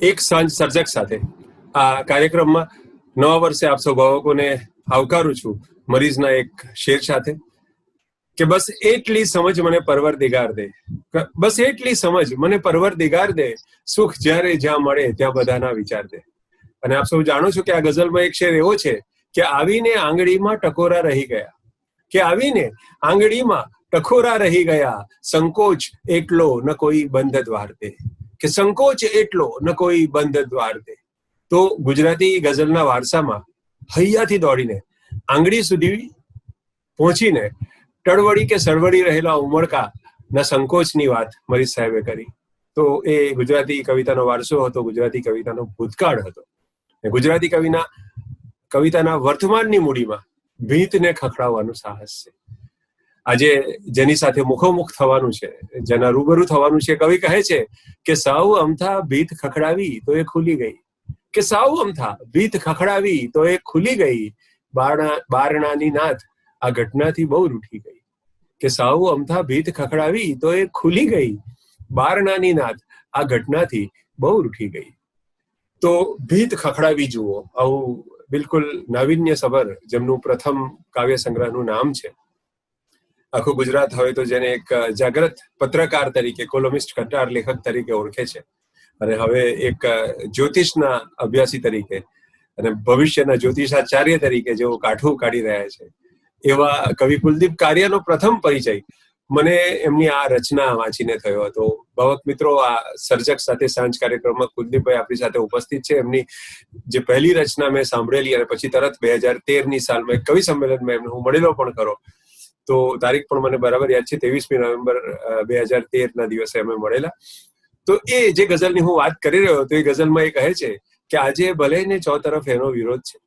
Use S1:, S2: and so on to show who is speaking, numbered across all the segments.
S1: એક સાંજ સર્જક સાથે આ કાર્યક્રમમાં નવા વર્ષે આપ સૌ ભાવકોને આવકારું છું મરીઝના એક શેર સાથે કે બસ એટલી સમજ મને પરવરદિગાર દે, બસ એટલી સમજ મને પરવરદિગાર દે, સુખ જ્યારે જ્યાં મળે ત્યાં બધાના વિચાર દે. અને આપ સૌ જાણો છો કે આ ગઝલમાં એક શેર એવો છે કે આવીને આંગળીમાં ટકોરા રહી ગયા, કે આવીને આંગળીમાં ટકોરા રહી ગયા, સંકોચ એટલો ન કોઈ બંધ દ્વાર દે, કે સંકોચ એટલો ન કોઈ બંધ દ્વાર દે. તો ગુજરાતી ગઝલના વારસામાં હૈયાથી દોડીને આંગળી સુધી પહોંચીને ટળવળી કે સળવળી રહેલા ઉમળકાના સંકોચની વાત મરીઝ સાહેબે કરી. તો એ ગુજરાતી કવિતાનો વારસો હતો, ગુજરાતી કવિતાનો ભૂતકાળ હતો. ગુજરાતી કવિતાના વર્તમાનની મૂડીમાં ભીતને ખખડાવવાનું સાહસ છે. આજે જેની સાથે મુખોમુખ થવાનું છે, જેના રૂબરૂ થવાનું છે, કવિ કહે છે કે સાવ અમથા ભીત ખખડાવી તો એ ખુલી ગઈ, કે સાવ અમથા ભીત ખખડાવી તો એ ખુલી ગઈ, બારણાની નાથ આ ઘટનાથી બહુ રૂઠી ગઈ, કે સાવ અમથા ભીત ખખડાવી તો એ ખુલી ગઈ, બારણાની નાથ આ ઘટનાથી બહુ રૂઠી ગઈ. તો ભીત ખખડાવી જુઓ, આવું બિલકુલ નાવીન્ય સભર જેમનું પ્રથમ કાવ્ય સંગ્રહનું નામ છે. આખું ગુજરાત હવે તો જેને એક જાગૃત પત્રકાર તરીકે, કોલમિસ્ટ, કટાર લેખક તરીકે ઓળખે છે, અને હવે એક જ્યોતિષના અભ્યાસી તરીકે અને ભવિષ્યના જ્યોતિષાચાર્ય તરીકે જેઓ કાઠું કાઢી રહ્યા છે, એવા કવિ કુલદીપ કારિયાનો પ્રથમ પરિચય મને એમની આ રચના વાંચીને થયો હતો. ભાવક મિત્રો, આ સર્જક સાથે સાંજ કાર્યક્રમમાં કુલદીપભાઈ આપણી સાથે ઉપસ્થિત છે. એમની જે પહેલી રચના મેં સાંભળેલી અને પછી તરત 2013ની સાલમાં એક કવિ સંમેલનમાં એમને હું મળેલો પણ ખરો. તો તારીખ પણ મને બરાબર યાદ છે, 23મી નવેમ્બર 2013ના દિવસે અમે મળેલા. તો એ જે ગઝલની હું વાત કરી રહ્યો હતો, એ ગઝલમાં એ કહે છે કે આજે ભલે ને ચોતરફ એનો વિરોધ છે,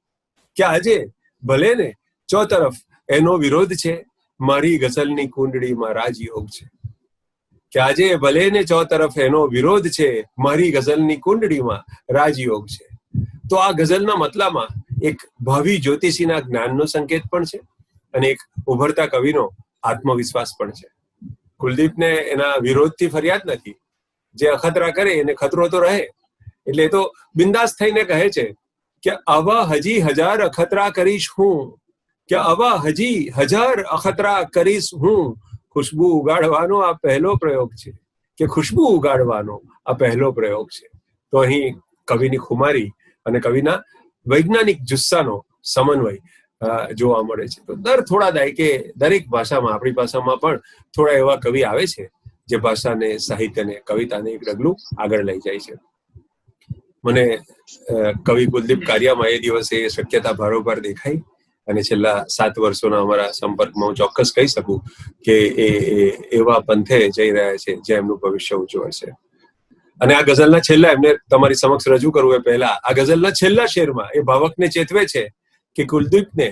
S1: કે આજે ભલે ને ચોતરફ એનો વિરોધ છે, મારી ગઝલની કુંડળીમાં રાજયોગ છે, કે આજે ભલે ને ચોતરફ એનો વિરોધ છે, મારી ગઝલની કુંડળીમાં રાજયોગ છે. તો આ ગઝલના મતલામાં એક ભાવિ જ્યોતિષીના જ્ઞાનનો સંકેત પણ છે અને એક ઉભરતા કવિનો આત્મવિશ્વાસ પણ છે. કુલદીપને એના વિરોધથી ફરિયાદ નથી. જે અખતરા કરે એને ખતરો તો રહે, એટલે એ તો બિંદાસ થઈને કહે છે કે આવા હજી હજાર અખતરા કરીશ હું, કે આવા હજી હજાર અખતરા કરીશ હું, ખુશ્બુ ઉગાડવાનો આ પહેલો પ્રયોગ છે, કે ખુશ્બુ ઉગાડવાનો આ પહેલો પ્રયોગ છે. તો અહીં કવિની ખુમારી અને કવિના વૈજ્ઞાનિક જુસ્સાનો સમન્વય જોવા મળે છે. તો દર થોડા દાયકે દરેક ભાષામાં, આપણી ભાષામાં પણ થોડા એવા કવિ આવે છે જે ભાષાને, સાહિત્યને, કવિતાને એક ડગલું આગળ લઈ જાય છે. મને કવિ કુલદીપ કારિયામાં એ દિવસે એ શક્યતા ભારોભાર દેખાઈ, અને છેલ્લા 7 વર્ષોના અમારા સંપર્કમાં હું ચોક્કસ કહી શકું કે એ એવા પંથે જઈ રહ્યા છે જે એમનું ભવિષ્ય ઉજ્જવળ છે. અને આ ગઝલના છેલ્લા, એમને તમારી સમક્ષ રજૂ કરવું એ પહેલા, આ ગઝલના છેલ્લા શેરમાં એ ભાવકને ચેતવે છે કે કુલદીપને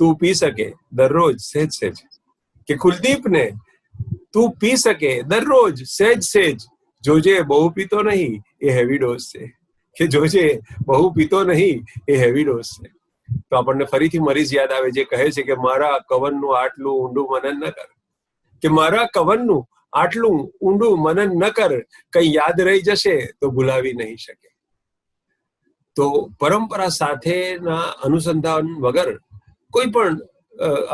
S1: તું પી શકે દરરોજ સહેજ સહેજ, કે કુલદીપને તું પી શકે દરરોજ સહેજ સહેજ, જોજે બહુ પીતો નહીં એ હેવી ડોઝ છે, કે જોજે બહુ પીતો નહીં એ હેવી ડોઝ છે. તો આપણને ફરીથી મરીઝ યાદ આવે જે કહે છે કે મારા કવનનું આટલું ઊંડું મનન ન કર, કે મારા કવનનું આટલું ઊંડું મનન ન કર, કઈ યાદ રહી જશે તો ભૂલાવી નહીં શકે. તો પરંપરા સાથેના અનુસંધાન વગર કોઈ પણ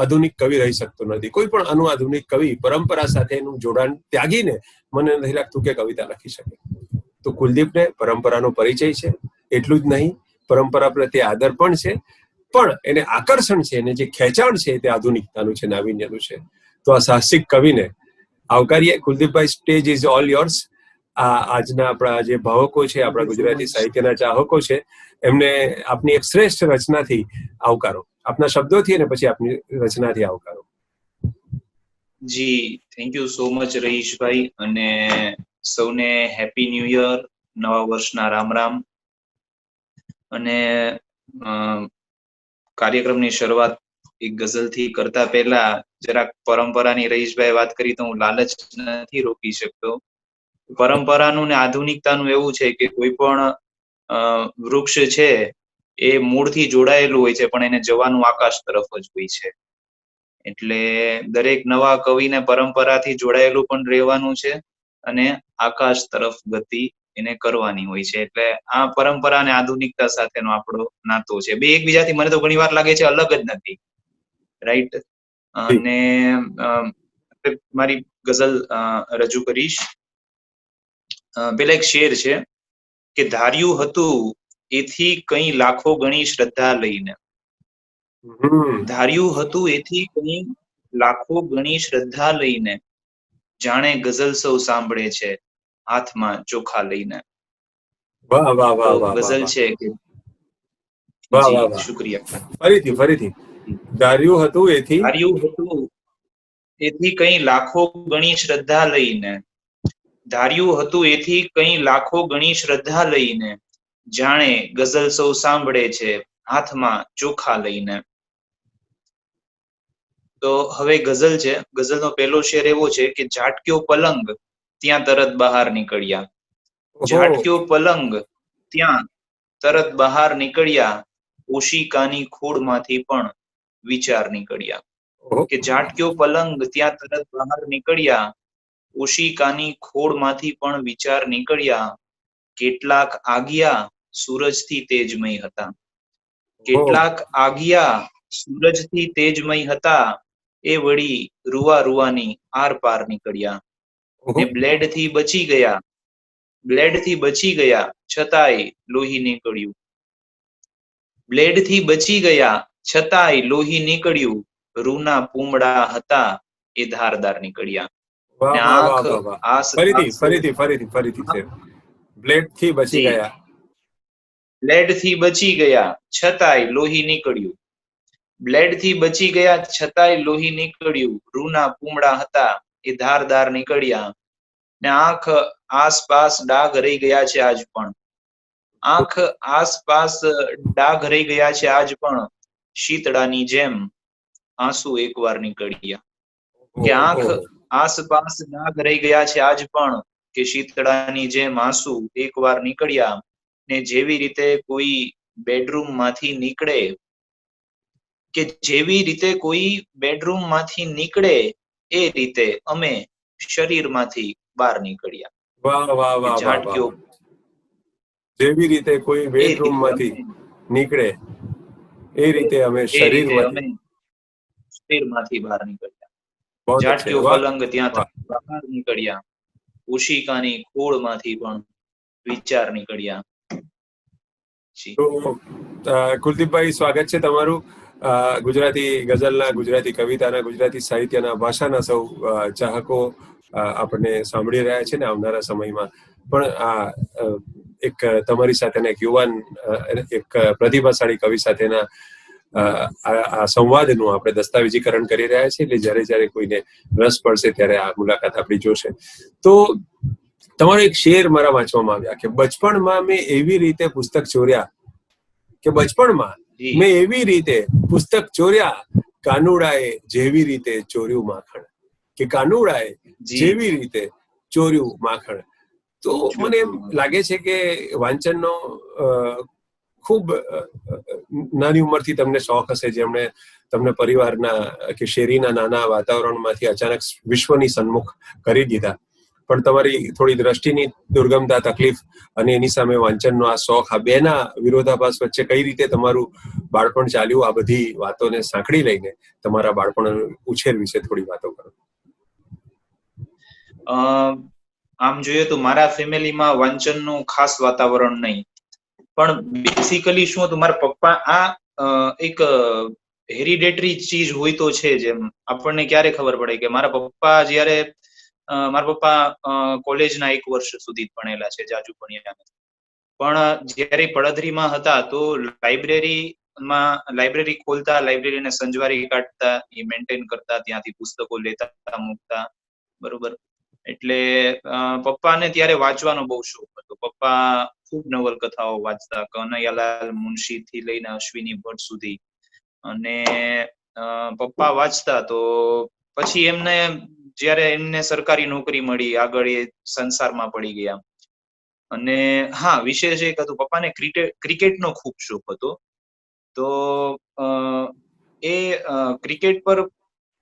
S1: આધુનિક કવિ રહી શકતો નથી. કોઈ પણ અનુઆધુનિક કવિ પરંપરા સાથેનું જોડાણ ત્યાગીને મને નથી લાગતું કે કવિતા લખી શકે. તો કુલદીપને પરંપરાનો પરિચય છે, એટલું જ નહીં, પરંપરા પ્રત્યે આદર પણ છે, પણ એને આકર્ષણ છે, એને જે ખેંચાણ છે તે આધુનિકતાનું છે, નાવીન્યનું છે. તો આ સાહસિક કવિને આવકારીએ. કુલદીપભાઈ, સ્ટેજ ઇઝ ઓલ યોર્સ. આજના આપણા જે ભાવકો છે, આપણા ગુજરાતી સાહિત્યના ચાહકો છે, એમને આપની એક શ્રેષ્ઠ રચનાથી આવકારો, આપના શબ્દોથી અને પછી આપની રચનાથી આવકારો.
S2: જી, થેન્ક યુ સો મચ રહીશભાઈ, અને સૌને હેપી ન્યુ યર, નવા વર્ષના રામ રામ. અને કાર્યક્રમની શરૂઆત એક ગઝલથી કરતા પહેલા જરાક પરંપરાની રહીશભાઈ વાત કરી તો હું લાલચ નથી રોકી શકતો. પરંપરાનું ને આધુનિકતાનું એવું છે કે કોઈ પણ વૃક્ષ છે એ મૂળથી જોડાયેલું હોય છે, પણ એને જવાનું આકાશ તરફ જ હોય છે. એટલે દરેક નવા કવિને પરંપરાથી જોડાયેલું પણ રહેવાનું છે અને આકાશ તરફ ગતિ એને કરવાની હોય છે. એટલે આ પરંપરા અને આધુનિકતા સાથેનો આપણો નાતો છે. બે એકબીજાથી મને તો ઘણી વાર લાગે છે અલગ જ નથી, રાઈટ? અને મારી ગઝલ રજૂ કરીશ. પેલા એક શેર છે કે ધાર્યું હતું એથી કઈ લાખો ગણી શ્રદ્ધા લઈને, ધાર્યું હતું એથી કઈ લાખો ગણી શ્રદ્ધા લઈને, જાણે ગઝલ સૌ સાંભળે છે હાથમાં ચોખા લઈને.
S1: વાહ વાહ વાહ
S2: તો
S1: વાહ
S2: ગઝલ
S1: વાહ
S2: છે કે
S1: વાહ
S2: જી,
S1: વાહ વાહ.
S2: શુક્રિયા.
S1: ફરીથી ધાર્યું હતું એથી
S2: ધાર્યું હતું એથી કઈ લાખો ગણી શ્રદ્ધા લઈને, ધાર્યું હતું એથી કઈ લાખો ગણી શ્રદ્ધા લઈને, જાણે ગઝલ સૌ સાંભળે છે હાથમાં ચોખા લઈને. તો હવે ગઝલ છે. ગઝલનો પહેલો શેર એવો છે કે ઝાટક્યો પલંગ ત્યાં તરત બહાર નીકળ્યા, ઝાટક્યો પલંગ ત્યાં તરત બહાર નીકળ્યા, ઓશિકાની ખોળમાંથી પણ વિચાર નીકળ્યા. કે ઝાટક્યો પલંગ ત્યાં તરત બહાર નીકળ્યા, ઓશિકાની ખોળમાંથી પણ વિચાર નીકળ્યા, કેટલાક આગિયા સૂરજથી તેજમય હતા, કેટલાક આગિયા સૂરજથી તેજમય હતા, એ વળી રૂવા રૂવાની આર પાર નીકળ્યા. ને બ્લેડથી બચી ગયા, બ્લેડથી બચી ગયા છતાંય લોહી નીકળ્યું, બ્લેડથી બચી ગયા છતાંય લોહી નીકળ્યું, રૂના પૂમડા હતા એ ધારદાર નીકળ્યા. ને આંખ આસપાસ
S1: ફરીથી છે. બ્લેડ થી બચી
S2: જી,
S1: ગયા,
S2: બ્લેડથી બચી ગયા છતાંય લોહી નીકળ્યું, બ્લેડથી બચી ગયા છતાંય લોહી નીકળ્યું, રૂના પૂમડા હતા એ ધારદાર નીકળ્યા. ને આંખ આસપાસ ડાઘ રહી ગયા છે આજ પણ, આંખ આસપાસ ડાઘ રહી ગયા છે આજ પણ, શીતળાની જેમ આંસુ એકવાર નીકળ્યા. કે આંખ આસપાસ ડાઘ રહી ગયા છે આજ પણ, કે શીતળાની જેમ આંસુ એકવાર નીકળ્યા. ને જેવી રીતે કોઈ બેડરૂમ માંથી નીકળે, કે જેવી રીતે કોઈ બેડરૂમ માંથી નીકળે એ રીતે અમે શરીરમાંથી બહાર નીકળ્યા.
S1: વાહ વાહ વાહ વાહ વાહ. જેવી રીતે કોઈ
S2: એ
S1: બેડરૂમ
S2: રીતે
S1: માંથી નીકળે એ રીતે અમે શરીરમાંથી
S2: બહાર નીકળ્યા.
S1: બહુ અચ્છે.
S2: ઝાટક્યો
S1: વાહ
S2: પલંગ ત્યાં
S1: વાહ.
S2: બહાર નીકળ્યા, ઉશિકાની ખોળમાંથી પણ વિચાર નીકળ્યા.
S1: તો કુલદીપભાઈ, સ્વાગત છે તમારું. ગુજરાતી ગઝલના, ગુજરાતી કવિતાના, ગુજરાતી સાહિત્યના, ભાષાના સૌ ચાહકો આપણને સાંભળી રહ્યા છે ને આવનારા સમયમાં પણ આ એક તમારી સાથેના એક યુવાન, એક પ્રતિભાશાળી કવિ સાથેના આ સંવાદનું આપણે દસ્તાવેજીકરણ કરી રહ્યા છીએ. એટલે જ્યારે કોઈને રસ પડશે ત્યારે આ મુલાકાત આપણી જોશે. તો તમારો એક શેર મારા વાંચવામાં આવ્યા કે બચપણમાં મેં એવી રીતે પુસ્તક ચોર્યા, કે બચપણમાં મેં એવી રીતે પુસ્તક ચોર્યા, કાનુડાએ જેવી રીતે ચોર્યું માખણ, કે કાનુડાએ જેવી રીતે ચોર્યું માખણ. તો મને એમ લાગે છે કે વાંચનનો ખૂબ નાની ઉંમરથી તમને શોખ હશે, જેમણે તમને પરિવારના કે શેરીના નાના વાતાવરણમાંથી અચાનક વિશ્વની સન્મુખ કરી દીધા. પણ તમારી થોડી દ્રષ્ટિની દુર્ગમતા, તકલીફ અને એની સામે વાંચનનો આ શોખ, આ બેના વિરોધાભાસ વચ્ચે કઈ રીતે તમારું બાળપણ ચાલ્યું, આ બધી વાતોને સાંકળી લઈને તમારા બાળપણ ઉછેર વિશે થોડી વાતો કરો.
S2: આમ જોઈએ તો મારા ફેમિલીમાં વાંચનનું ખાસ વાતાવરણ નહીં, પણ બેસિકલી શું હતું, મારા પપ્પા આ એક હેરિડેટરી ચીજ હોય તો છે. જેમ આપણને ક્યારે ખબર પડે કે મારા પપ્પા કોલેજના 1 વર્ષ સુધી ભણેલા છે, જાજુ ભણ્યા નથી. પણ જયારે પડધરીમાં હતા તો લાઇબ્રેરી ખોલતા, લાઇબ્રેરીને સંજવારી કાઢતા, એ મેન્ટેન કરતા, ત્યાંથી પુસ્તકો લેતા મૂકતા, બરોબર. એટલે પપ્પાને ત્યારે વાંચવાનો બહુ શોખ હતો. પપ્પા ખૂબ નવલકથાઓ વાંચતા, કનૈયાલાલ મુનશી થી લઈને અશ્વિની ભટ્ટ સુધી. અને પપ્પા વાંચતા તો પછી જયારે એમને સરકારી નોકરી મળી, આગળ એ સંસારમાં પડી ગયા. અને હા, વિશેષ એક હતું, પપ્પાને ક્રિકેટનો ખૂબ શોખ હતો. તો એ ક્રિકેટ પર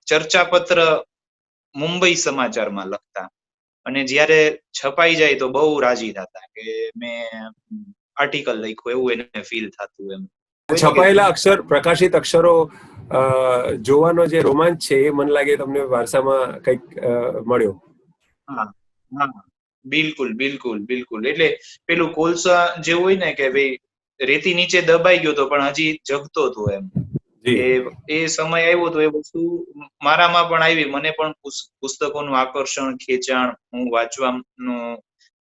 S2: ચર્ચાપત્ર મુંબઈ સમાચારમાં લખતા. અને જ્યારે છપાઈ જાય તો બહુ રાજી થતા કે મેં આર્ટિકલ લખ્યું, એવું એને ફીલ થતું. એમ
S1: છપાયેલા અક્ષર, પ્રકાશિત અક્ષરો જોવાનો જે રોમાંચ છે એ મને લાગે તમને વારસામાં કંઈક મળ્યો.
S2: હા હા, બિલકુલ બિલકુલ બિલકુલ. એટલે પેલું કોલસા જેવું હોય ને કે ભાઈ રેતી નીચે દબાઈ ગયો તો પણ હજી જગતો હતો. એમ એ સમય આવ્યો તો એ વસ્તુ મારામાં પણ આવી. મને પણ પુસ્તકોનું આકર્ષણ, ખેંચાણ, હું વાંચવાનું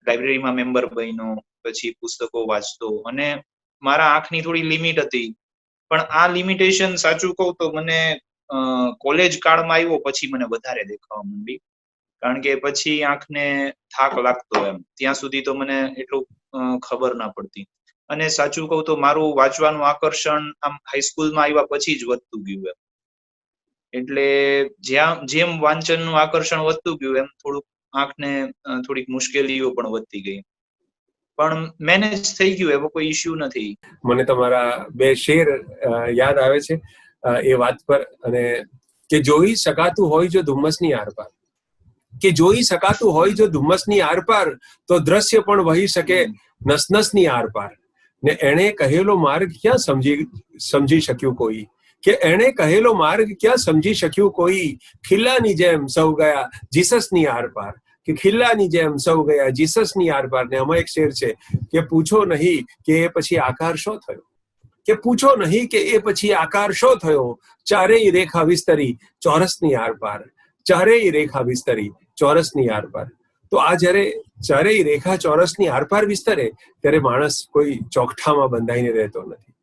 S2: લાઇબ્રેરીમાં મેમ્બર બન્યો, પછી પુસ્તકો વાંચતો. અને મારા આંખની થોડી લિમિટ હતી, પણ આ લિમિટેશન સાચું કહું તો મને કોલેજ કાળમાં આવ્યો પછી મને વધારે દેખાવા માંડી. કારણ કે પછી આંખને થાક લાગતો. એમ ત્યાં સુધી તો મને એટલું ખબર ના પડતી. અને સાચું કહું તો મારું વાંચવાનું આકર્ષણ આમ હાઈસ્કૂલમાં આવ્યા પછી જ વધતું ગયું. એમ એટલે જેમ વાંચનનું આકર્ષણ વધતું ગયું એમ થોડુંક આંખને થોડીક મુશ્કેલીઓ પણ વધતી ગઈ. પણ મેનેજ થઈ ગયું, એવો કોઈ ઇશ્યુ નથી.
S1: મને તમારા બે શેર યાદ આવે છે એ વાત પર, અને કે જોઈ શકાતું હોય જો ધુમ્મસની આરપાર, કે જોઈ શકાતું હોય જો ધુમ્મસની આરપાર, તો દ્રશ્ય પણ વહી શકે નસનસની આરપાર. ને એણે કહેલો માર્ગ ક્યાં સમજી શક્યું કોઈ, કે એણે કહેલો માર્ગ ક્યાં સમજી શક્યું કોઈ, ખિલ્લાની જેમ સૌ ગયા જીસસની આરપાર, કે ખિલ્લાની જેમ સૌ ગયા જીસસની આરપાર. ને આમાં એક શેર છે કે પૂછો નહીં કે એ પછી આકાર શો થયો, કે પૂછો નહીં કે એ પછી આકાર શો થયો, ચારેય રેખા વિસ્તરી ચોરસની આરપાર, ચારેય રેખા વિસ્તરી ચોરસની આરપાર. તો આ જ્યારે ચારેય રેખા ચોરસની આરપાર વિસ્તરે ત્યારે માણસ કોઈ ચોકઠામાં બંધાઈને રહેતો નથી.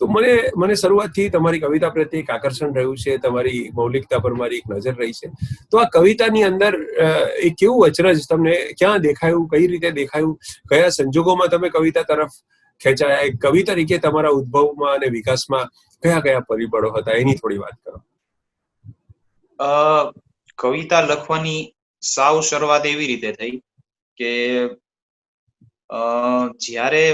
S1: તો મને શરૂઆતથી તમારી કવિતા પ્રત્યે એક આકર્ષણ રહ્યું છે, તમારી મૌલિકતા પર મારી એક નજર રહી છે. તો આ કવિતાની અંદર એ કેવું અચરજ તમને ક્યાં દેખાયું, કઈ રીતે દેખાયું, કયા સંજોગોમાં તમે કવિતા તરફ ખેંચાયા, એક કવિ તરીકે તમારા ઉદ્ભવમાં અને વિકાસમાં કયા કયા પરિબળો હતા, એની થોડી વાત કરો.
S2: કવિતા લખવાની સાવ શરૂઆત એવી રીતે થઈ કે જ્યારે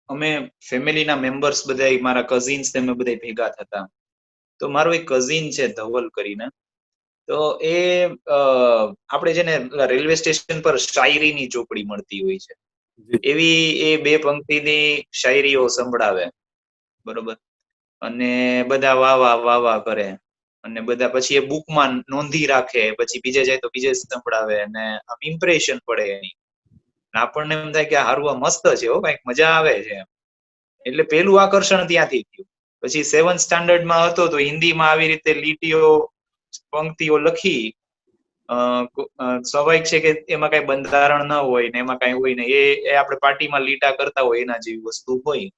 S2: અમે ફેમિલીના મેમ્બર્સ બધા, મારા કઝિન્સ અમે બધા ભેગા થતા. તો મારો એક કઝિન છે ધવલ કરીને, તો એ આપણે જેને રેલવે સ્ટેશન પર શાયરીની ચોપડી મળતી હોય છે એવી એ 2 પંક્તિની શાયરીઓ સંભળાવે, બરોબર. અને બધા વાહ વાહ કરે, અને બધા પછી એ બુકમાં નોંધી રાખે, પછી બીજે જાય તો બીજે સંભળાવે, અને આમ ઇમ્પ્રેશન પડે એની. આપણને એમ થાય કે હારું મસ્ત છે, કઈક મજા આવે છે. એટલે પેલું આકર્ષણ ત્યાંથી થયું. પછી 7th સ્ટાન્ડર્ડમાં હતો તો હિન્દીમાં આવી રીતે લીટીઓ, પંક્તિઓ લખી. સ્વાભાવિક છે કે એમાં કઈ બંધારણ ન હોય ને એમાં કઈ હોય ને, એ આપણે પાર્ટીમાં લીટા કરતા હોય એના જેવી વસ્તુ હોય.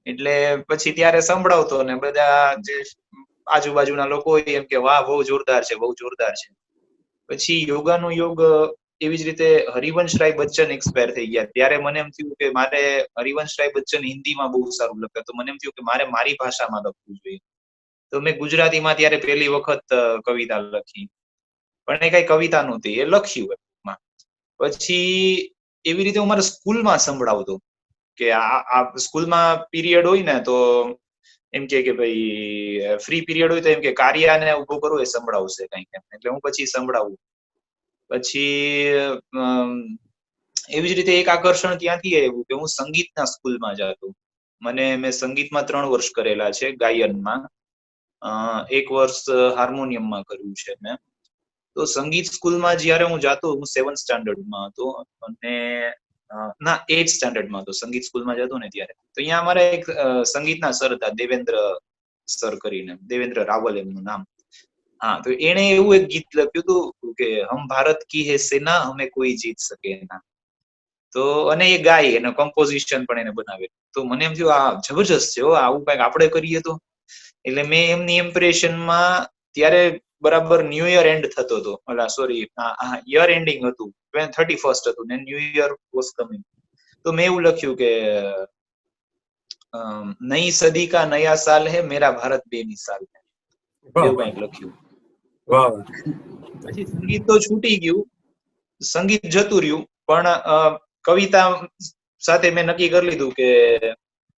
S2: એટલે પછી ત્યારે સંભળાવતો ને બધા જે આજુબાજુના લોકો હોય એમ કે વાહ બહુ જોરદાર છે, બહુ જોરદાર છે. પછી યોગાનો યોગ એવી જ રીતે હરિવંશરાય બચ્ચન એક્સપાયર થઈ ગયા. ત્યારે મને એમ થયું કે મારે હરિવંશરાય બચ્ચન હિન્દીમાં બહુ સારું લખતા, તો મને એમ થયું કે મારે મારી ભાષામાં લખવું જોઈએ. તો મેં ગુજરાતીમાં ત્યારે પહેલી વખત કવિતા લખી, પણ એ કઈ કવિતા નહોતી, એ લખ્યું એમાં. પછી એવી રીતે હું મારા સ્કૂલમાં સંભળાવતો કે આ સ્કૂલમાં પીરિયડ હોય ને તો એમ કે ભાઈ ફ્રી પીરિયડ હોય તો એમ કે કાર્યાને ઉભું કરવું એ સંભળાવશે કંઈક એમ. એટલે હું પછી સંભળાવું. પછી એવી જ રીતે એક આકર્ષણ ત્યાંથી આવ્યું કે હું સંગીતના સ્કૂલમાં જતો. મેં સંગીતમાં 3 વર્ષ કરેલા છે, ગાયનમાં. 1 વર્ષ હાર્મોનિયમમાં કર્યું છે મેં. તો સંગીત સ્કૂલમાં જયારે હું જાતો, હું 7th સ્ટાન્ડર્ડમાં હતો, અને ના 8th સ્ટાન્ડર્ડમાં હતો, સંગીત સ્કૂલમાં જતો ને ત્યારે. તો અહીંયા અમારે એક સંગીતના સર હતા, દેવેન્દ્ર સર કરીને, દેવેન્દ્ર રાવલ એમનું નામ. હા, તો એને એવું એક ગીત લખ્યું હતું કે હમ ભારત કી હે સેના, હમે કોઈ જીત શકે ના. તો અને એ ગાય, એનો કમ્પોઝિશન પણ એને બનાવેલું. તો મને એમ થયું આ જબરજસ્ત છે, આવું કઈક આપણે કરીએ તો. એટલે મેં એમની ઇમ્પ્રેશનમાં ત્યારે બરાબર ન્યુ યર એન્ડ થતો હતો, સોરી યર એન્ડિંગ હતું, 31st હતું ને ન્યુ યર વોઝ કમિંગ. તો મેં એવું લખ્યું કે નઈ સદી કા નયા સાલ હે, મેરા ભારત બેમિસાલ હે, એવું કંઈક લખ્યું. પછી સંગીત તો છૂટી ગયું, સંગીત જતું રહ્યું, પણ કવિતા સાથે મેં નક્કી કરી લીધું કે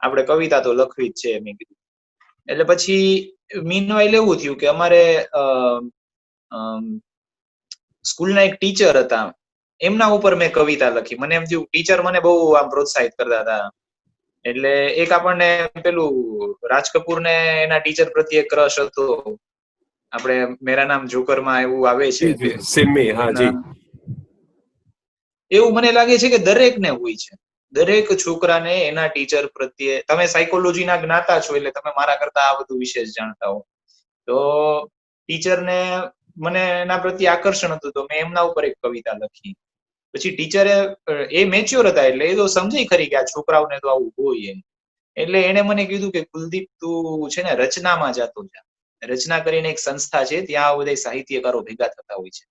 S2: આપણે કવિતા તો લખવી જ છે, મેં કીધું. એટલે પછી મીનવાઇલ એવું થયું કે અમારે સ્કૂલના એક ટીચર હતા, એમના ઉપર મેં કવિતા લખી. મને એમ થયું ટીચર મને બહુ આમ પ્રોત્સાહિત કરતા હતા. એટલે એક આપણને પેલું રાજ કપૂર ને એના ટીચર પ્રત્યે ક્રશ હતો. આપણે મેરા નામ જોકર માં એવું આવે છે.
S1: સિમ્મી, હા જી.
S2: એવું મને લાગે છે કે દરેકને હોય છે. દરેક છોકરાને એના ટીચર પ્રત્યે, તમે સાયકોલોજીના જ્ઞાતા છો એટલે તમે મારા કરતા આ બધું વિશેષ જાણતા હો, તો ટીચરને મને એના પ્રત્યે આકર્ષણ હતું, તો મેં એમના ઉપર એક કવિતા લખી. પછી ટીચરે, એ મેચ્યોર હતા એટલે એ તો સમજી ખરી કે આ છોકરાઓને તો આવું હોય એમ. એટલે એને મને કીધું કે કુલદીપ, તું છે ને રચનામાં જાતો જા. રચના કરીને એક સંસ્થા છે, ત્યાં બધા સાહિત્યકારો ભેગા થતા હોય છે.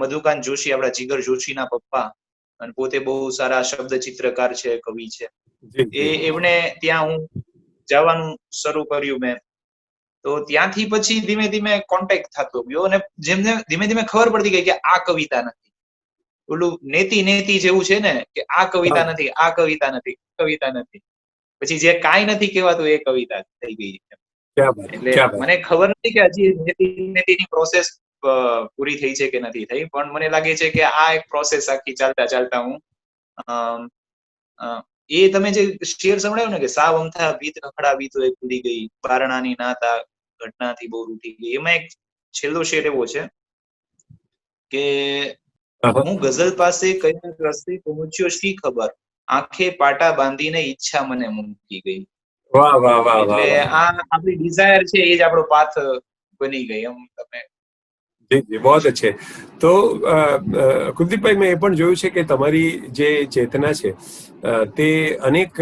S2: મધુકાંત જોશી, આપણા જીગર જોશીના પપ્પા, અને પોતે બહુ સારા શબ્દ ચિત્રકાર છે, કવિ છે. એમણે ત્યાં હું જવાનું શરૂ કર્યું મેં. તો ત્યાંથી પછી ધીમે ધીમે કોન્ટેક્ટ થતો ગયો, અને જેમને ધીમે ધીમે ખબર પડતી ગઈ કે આ કવિતા નથી. ઓલું નેતિ નેતિ જેવું છે ને, કે આ કવિતા નથી, આ કવિતા નથી, કવિતા નથી. પછી જે કાંઈ નથી કહેવાતું એ કવિતા થઈ ગઈ. એટલે મને ખબર નથી કે હજી નેતિ નેતિની પ્રોસેસ પૂરી થઈ છે કે નથી થઈ, પણ મને લાગે છે કે આ એક પ્રોસેસ આખી ચાલતા ચાલતા હું એ તમે જે શેર સંભળાયો ને કે સાવ અમથા ભીત રખડાવી તો એ ભૂલી ગઈ, બારણાની નાતા ઘટનાથી બહુ રૂઠી ગઈ, એમાં એક છેલ્લો શેર એવો છે કે હું ગઝલ પાસે કઈ રસ્તે પહોંચ્યો શી ખબર, આંખે પાટા બાંધીને ઈચ્છા મને મૂકી ગઈ.
S1: વાહ વાહ વાહ.
S2: એટલે આ આપણી ડિઝાયર છે, એ જ આપણો પાથ બની ગઈ. એમ તમે
S1: જી જી, બહુ અચ્છે. તો કુલદીપભાઈ, મેં એ પણ જોયું છે કે તમારી જે ચેતના છે તે અનેક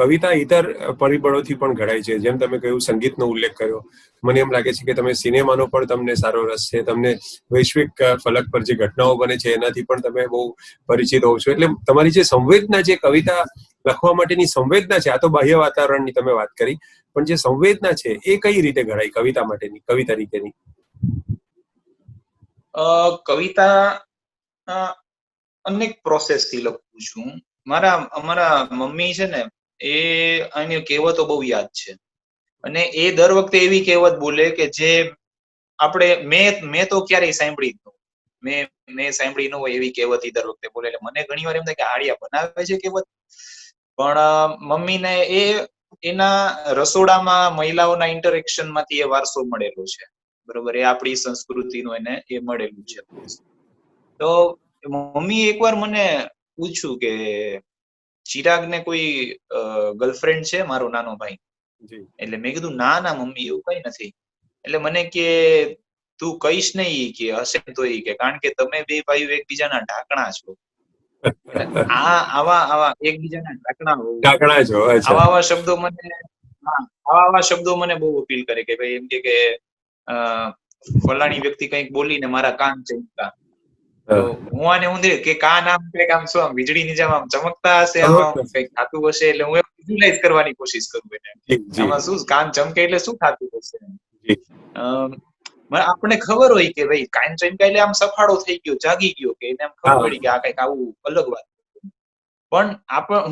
S1: કવિતા ઇતર પરિબળોથી પણ ઘડાય છે. જેમ તમે કહ્યું, સંગીતનો ઉલ્લેખ કર્યો, મને એમ લાગે છે કે તમે સિનેમાનો પણ તમને સારો રસ છે, તમને વૈશ્વિક ફલક પર જે ઘટનાઓ બને છે એનાથી પણ તમે બહુ પરિચિત હોવ છો. એટલે તમારી જે સંવેદના, જે કવિતા લખવા માટેની સંવેદના છે, આ તો બાહ્ય વાતાવરણની તમે વાત કરી, પણ જે સંવેદના છે એ કઈ રીતે ઘડાય કવિતા માટેની, કવિ તરીકેની?
S2: કવિતા અનેક પ્રોસેસ થી લખું છું. અમારા મમ્મી છે ને, એ એની કહેવતો બહુ યાદ છે, અને એ દર વખતે એવી કહેવત બોલે કે જે આપણે મેં તો ક્યારેય સાંભળી જ મેં સાંભળી ન હોય એવી કહેવત દર વખતે બોલે. એટલે મને ઘણી વાર એમ થાય કે આડિયા બનાવે છે કહેવત, પણ મમ્મીને એના રસોડામાં મહિલાઓના ઇન્ટરેક્શન માંથી એ વારસો મળેલો છે. બરોબર, એ આપણી સંસ્કૃતિનું એને એ મળેલું છે. તો મમ્મી એકવાર મને પૂછ્યું કે ચિરાગ ને કોઈ ગર્લફ્રેન્ડ છે, મારો નાનો ભાઈ? એટલે મેં કીધું ના ના મમ્મી, એવું કઈ નથી. એટલે મને કે તું કહીશ નહીં કે હશે તો એ કે, કારણ કે તમે બે ભાઈઓ એકબીજાના ઢાંકણા છો. એટલે આવા એકબીજાના ઢાંકણા છો, આવા શબ્દો મને બહુ અપીલ કરે કે ભાઈ, એમ કે ફલાણી વ્યક્તિ કંઈક બોલીને મારા કાન ચમક્યા. તો હું આને ઊંધે કે કાન આમ કંઈક આમ શું વીજળીની જેમ આમ ચમકતા હશે, આમ કંઈક થતું હશે, એટલે હું વિઝ્યુઅલાઇઝ કરવાની કોશિશ કરું એને. આમાં શું કાન ચમકે એટલે શું થતું હશે? આપણને ખબર હોય કે ભાઈ કાન ચમક્યા એટલે આમ સફાળો થઈ ગયો, જાગી ગયો, કે એને આમ ખબર પડી કે આ કંઈક આવું અલગ વાત. પણ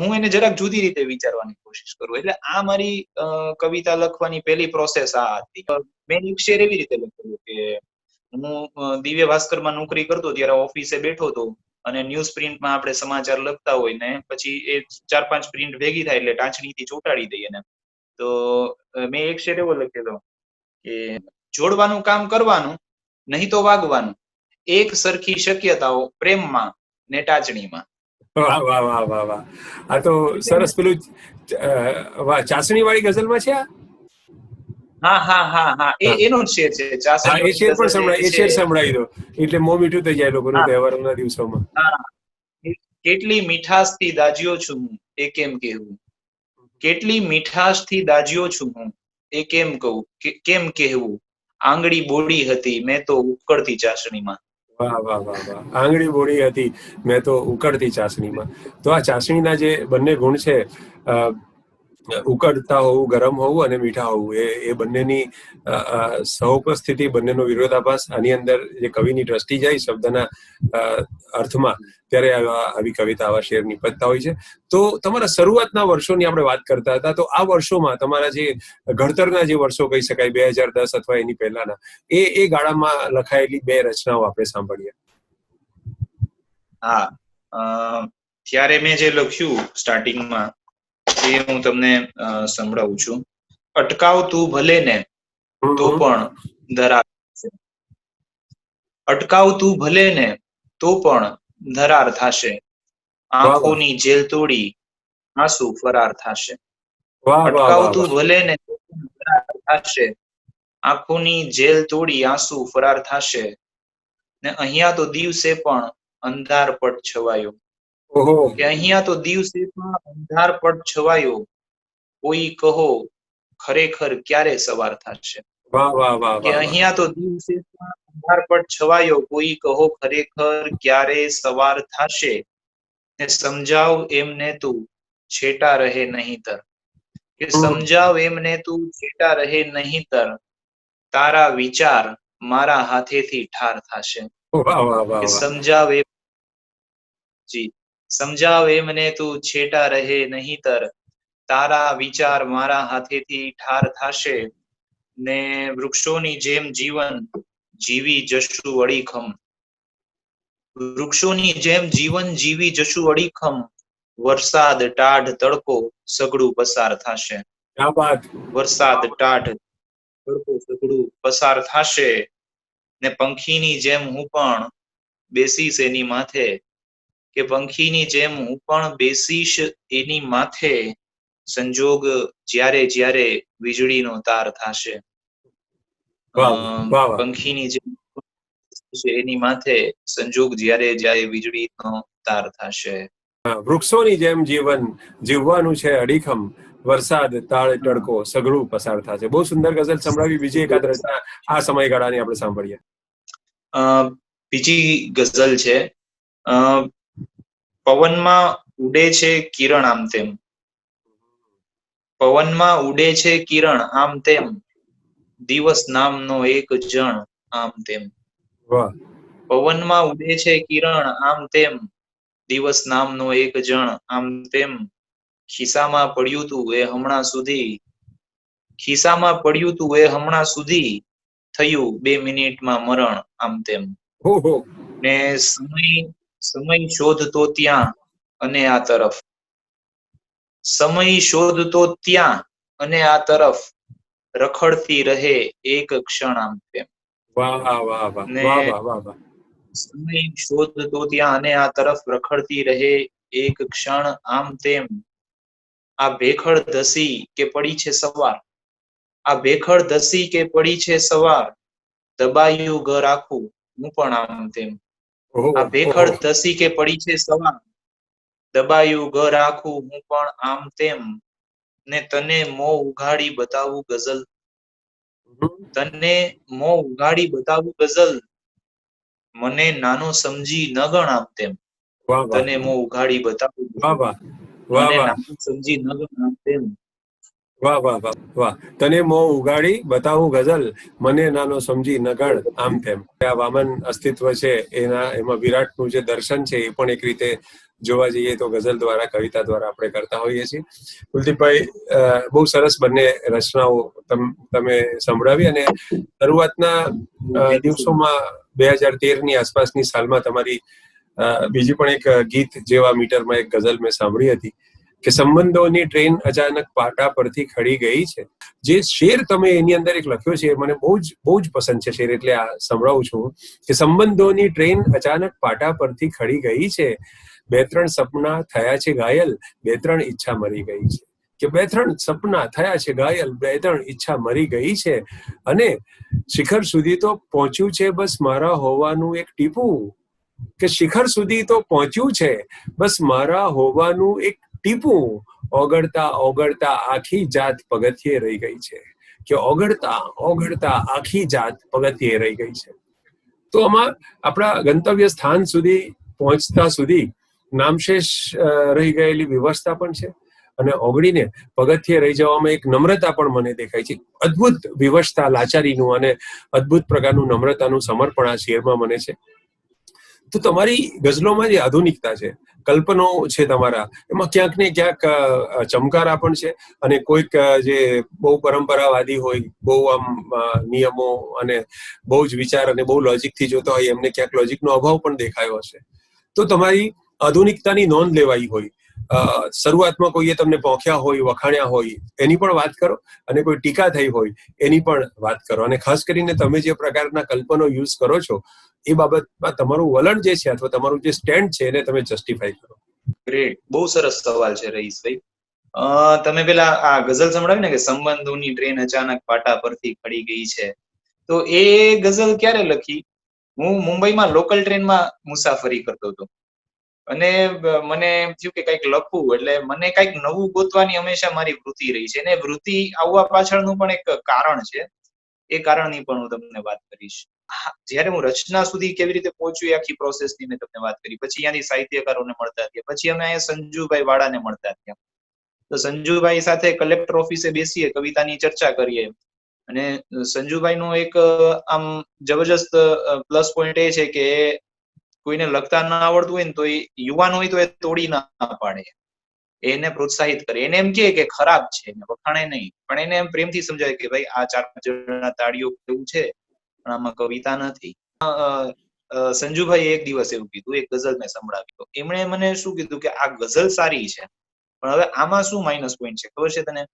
S2: હું એને જરાક જુદી રીતે વિચારવાની કોશિશ કરું. એટલે આ મારી કવિતા લખવાની પહેલી પ્રોસેસ આ હતી. મેં એક શેર એવી રીતે લખ્યું કે હું દિવ્ય ભાસ્કરમાં નોકરી કરતો, ત્યારે ઓફિસે બેઠો હતો, અને ન્યૂઝ પ્રિન્ટમાં આપણે સમાચાર લખતા હોય ને, પછી એ 4-5 પ્રિન્ટ ભેગી થાય એટલે ટાંચણીથી ચોંટાડી દઈએ ને. તો મેં એક શેર એવો લખેલો કે જોડવાનું કામ કરવાનું, નહીં તો વાગવાનું, એક સરખી શક્યતાઓ પ્રેમમાં ને ટાચણીમાં.
S1: વાહ વાહ વાહ વાહ વાહ. આ તો સરસ. પેલું ચાસણી વાળી ગઝલમાં છે આ?
S2: હા, એનો જ શેર છે.
S1: એ શેર પણ સંભળાય, એ શેર સંભળાવી દો એટલે મોં મીઠું થઈ જાય લોકોનું તહેવારોના દિવસોમાં.
S2: કેટલી મીઠાશથી દાજ્યો છું હું, એ કેમ કહેવું? કેટલી મીઠાશથી દાજ્યો છું હું, એ કેમ કહું, કેમ કહેવું? આંગળી બોડી હતી, મેં તો ઉકળતી ચાસણીમાં.
S1: વાહ વાહ વાહ વાહ. આંગળી બોડી હતી, મેં તો ઉકળતી ચાસણીમાં. તો આ ચાસણીના જે બંને ગુણ છે, ઉકળતા હોવું, ગરમ હોવું અને મીઠા હોવું, એ બંનેની સહઉપસ્થિતિ, બંનેનો વિરોધાભાસ આની અંદર જે કવિની દ્રષ્ટિ જાય શબ્દના અર્થમાં, ત્યારે આવી કવિતા, આવા શેર નિપજતા હોય છે. તો તમારા શરૂઆતના વર્ષોની આપણે વાત કરતા હતા, તો આ વર્ષોમાં તમારા જે ઘડતરના જે વર્ષો કહી શકાય, 2010 અથવા એની પહેલાના, એ ગાળામાં લખાયેલી બે રચનાઓ આપણે સાંભળીએ.
S2: હા, ત્યારે મેં જે લખ્યું સ્ટાર્ટિંગમાં એ હું તમને સંભળાવું છું. અટકાવ તું ભલે ને તો પણ ધરાર થશે. અટકાવ તું ભલે ને તો પણ ધરાર થશે. આંખોની જેલ તોડી આંસુ ફરાર થશે. અટકાવ તું ભલે ને તો પણ ધરાર થશે. આંખોની જેલ તોડી આંસુ ફરાર થશે. ને અહીંયા તો દિવસે પણ અંધારપટ છવાયો. કે અહીંયા તો દિવસે પણ અંધારપટ છવાયો. કોઈ કહો ખરેખર ક્યારે સવાર થશે. કે અહીંયા તો દિવસે પણ અંધારપટ છવાયો. કોઈ કહો ખરેખર ક્યારે સવાર થશે. ને સમજાવ એમને તું છેટા રહે નહીંતર. કે સમજાવ એમને તું છેટા રહે નહીંતર. તારા વિચાર મારા હાથેથી ઠાર થશે. કે સમજાવ એમ જી સમજાવ એમને તું છેટા રહે નહીંતર. તારા વિચાર મારા હાથેથી ઠાર થશે. ને વૃક્ષોની જેમ જીવન જીવી જશું અડીખમ. વૃક્ષોની જેમ જીવન જીવી જશું અડીખમ. વરસાદ ટાઢ તડકો સઘળું પસાર થશે. વરસાદ ટાઢ તડકો સઘળું પસાર થશે. ને પંખીની જેમ હું પણ બેસીશ એની માથે. કે પંખીની જેમ હું પણ બેસીશ એની માથે. સંજોગ જ્યારે જ્યારે વીજળીનો તાર થશે. પંખીની જેમ એની માથે સંજોગ જ્યારે જ્યારે વીજળીનો તાર થશે.
S1: વૃક્ષોની જેમ જીવન જીવવાનું છે અડીખમ. વરસાદ તાળ તડકો સઘળું પસાર થશે. બહુ સુંદર ગઝલ સંભળાવી. બીજી એકાદ રચના આ સમયગાળાની આપણે સાંભળીએ.
S2: બીજી ગઝલ છે પવનમાં ઉડે છે કિરણ આમ તેમ. પવનમાં ઉડે છે કિરણ આમ તેમ. દિવસ નામનો એક જણ આમ તેમ. પવનમાં ઉડે છે કિરણ આમ તેમ. દિવસ નામનો એક જણ આમ તેમ. ખિસ્સામાં પડ્યું તું એ હમણાં સુધી. ખિસ્સામાં પડ્યું તું એ હમણાં સુધી. થયું 2 મિનિટમાં મરણ આમ તેમ. ને સમય શોધતો ત્યાં અને આ તરફ. સમય શોધતો ત્યાં અને આ તરફ. રખડતી રહે એક ક્ષણ આમ તેમ. સમય શોધતો ત્યાં અને આ તરફ રખડતી રહે એક ક્ષણ આમ તેમ. આ ભેખડ ધસી કે પડી છે સવાર. આ ભેખડ ધસી કે પડી છે સવાર. દબાયું ઘર આખું હું પણ આમ તેમ. આ ભેખડ ધસી કે પડી છે સવાર. દબાયું ઘર આખું હું પણ આમ તેમ. ને તને મોં ઉઘાડી બતાવું ગઝલ. તને મોં ઉઘાડી બતાવું ગઝલ. મને નાનો સમજી ન ગણ આમ તેમ. તને મોં ઉઘાડી બતાવું મને નાનો સમજી ન ગણ આમ તેમ.
S1: વાહ વાહ વાહ વાહ. તને મોં ઉઘાડી બતાવું ગઝલ. મને નાનો સમજી ન ગણ આમ તેમ. આ વામન અસ્તિત્વ છે એમાં વિરાટનું જે દર્શન છે એ પણ એક રીતે જોવા જઈએ તો ગઝલ દ્વારા કવિતા દ્વારા આપણે કરતા હોઈએ છીએ. કુલદીપભાઈ, બહુ સરસ બંને રચનાઓ તમે સંભળાવી. અને શરૂઆતના દિવસોમાં 2013ની આસપાસની સાલમાં તમારી બીજી પણ એક ગીત જેવા મીટરમાં એક ગઝલ મેં સાંભળી હતી કે સંબંધોની ટ્રેન અચાનક પાટા પરથી ખડી ગઈ છે. જે શેર તમે એની અંદર એક લખ્યો છે મને બહુ જ પસંદ છે શેર, એટલે આ સંભળાવું છું કે સંબંધોની ટ્રેન અચાનક પાટા પરથી ખડી ગઈ છે. 2-3 સપના થયા છે ઘાયલ, 2-3 ઈચ્છા મરી ગઈ છે. કે 2-3 સપના થયા છે ઘાયલ, 2-3 ઈચ્છા મરી ગઈ છે. અને શિખર સુધી તો પહોંચ્યું છે બસ મારા હોવાનું એક ટીપું. કે શિખર સુધી તો પહોંચ્યું છે બસ મારા હોવાનું એક ટીપું. ઓગળતા ઓગળતા આખી જાત પગથિયે રહી ગઈ છે. કે ઓગળતા ઓગળતા આખી જાત પગથિયે રહી ગઈ છે. તો આમાં આપણા ગંતવ્ય સ્થાન સુધી પહોંચતા સુધી નામશેષ રહી ગયેલી વિવસ્થા પણ છે. અને ઓગળીને પગથિયે રહી જવામાં એક નમ્રતા પણ મને દેખાય છે. અદ્ભુત વિવશતા, લાચારીનું અને અદ્ભુત પ્રકારનું નમ્રતાનું સમર્પણ આ શેરમાં મને છે. તો તમારી ગઝલોમાં જે આધુનિકતા છે, કલ્પનો છે તમારા, એમાં ક્યાંક ને ક્યાંક ચમકારા પણ છે. અને કોઈક જે બહુ પરંપરાવાદી હોય, બહુ આમ નિયમો અને બહુ જ વિચાર અને બહુ લોજિકથી જોતા હોય એમને ક્યાંક લોજિકનો અભાવ પણ દેખાયો હશે. તો તમારી આધુનિકતાની નોંધ લેવાઈ હોય, શરૂઆતમાં કોઈએ તમને પોખ્યા હોય, વખાણ્યા હોય, એની પણ વાત કરો, અને કોઈ ટીકા થઈ હોય એની પણ વાત કરો. અને ખાસ કરીને તમે જે પ્રકારના કલ્પનો યુઝ કરો છો એ બાબતમાં તમારું વલણ જે છે અથવા તમારું જે સ્ટેન્ડ છે એને તમે જસ્ટિફાઈ કરો.
S2: ગ્રેટ, બહુ સરસ સવાલ છે રહીશભાઈ. તમે પેલા આ ગઝલ સંભળાવી ને કે સંબંધોની ટ્રેન અચાનક પાટા પરથી ખડી ગઈ છે, તો એ ગઝલ ક્યારે લખી? હું મુંબઈમાં લોકલ ટ્રેનમાં મુસાફરી કરતો હતો અને મને એમ થયું કે કંઈક લખવું, એટલે મને કંઈક નવું ગોતવાની હંમેશા મારી વૃત્તિ રહી છે. અને વૃત્તિ આવવા પાછળનું પણ એક કારણ છે. એ કારણની પણ હું તમને વાત કરીશ. જયારે હું રચના સુધી કેવી રીતે પહોંચ્યું એ આખી પ્રોસેસની મેં તમને વાત કરી. પછી ત્યાંથી સાહિત્યકારોને મળતા થયા, પછી અમે અહીંયા સંજુભાઈ વાળાને મળતા થયા. તો સંજુભાઈ સાથે કલેક્ટર ઓફિસે બેસીએ, કવિતાની ચર્ચા કરીએ. અને સંજુભાઈ નો એક આમ જબરજસ્ત પ્લસ પોઈન્ટ એ છે કે કોઈને લખતા ના આવડતું હોય ને તો એ યુવાન હોય તો એ તોડી ના પાડે, એને પ્રોત્સાહિત કરે, એને એમ કે ખરાબ છે, વખાણે નહીં, પણ એને એમ પ્રેમથી સમજાય કે ભાઈ આ 4 જણના તાળીઓ એવું છે પણ આમાં કવિતા નથી. સંજુભાઈ એક દિવસ એવું કીધું, એક ગઝલ મેં સંભળાવી, તો એમણે મને શું કીધું કે આ ગઝલ સારી છે પણ હવે આમાં શું માઇનસ પોઈન્ટ છે ખબર છે તને?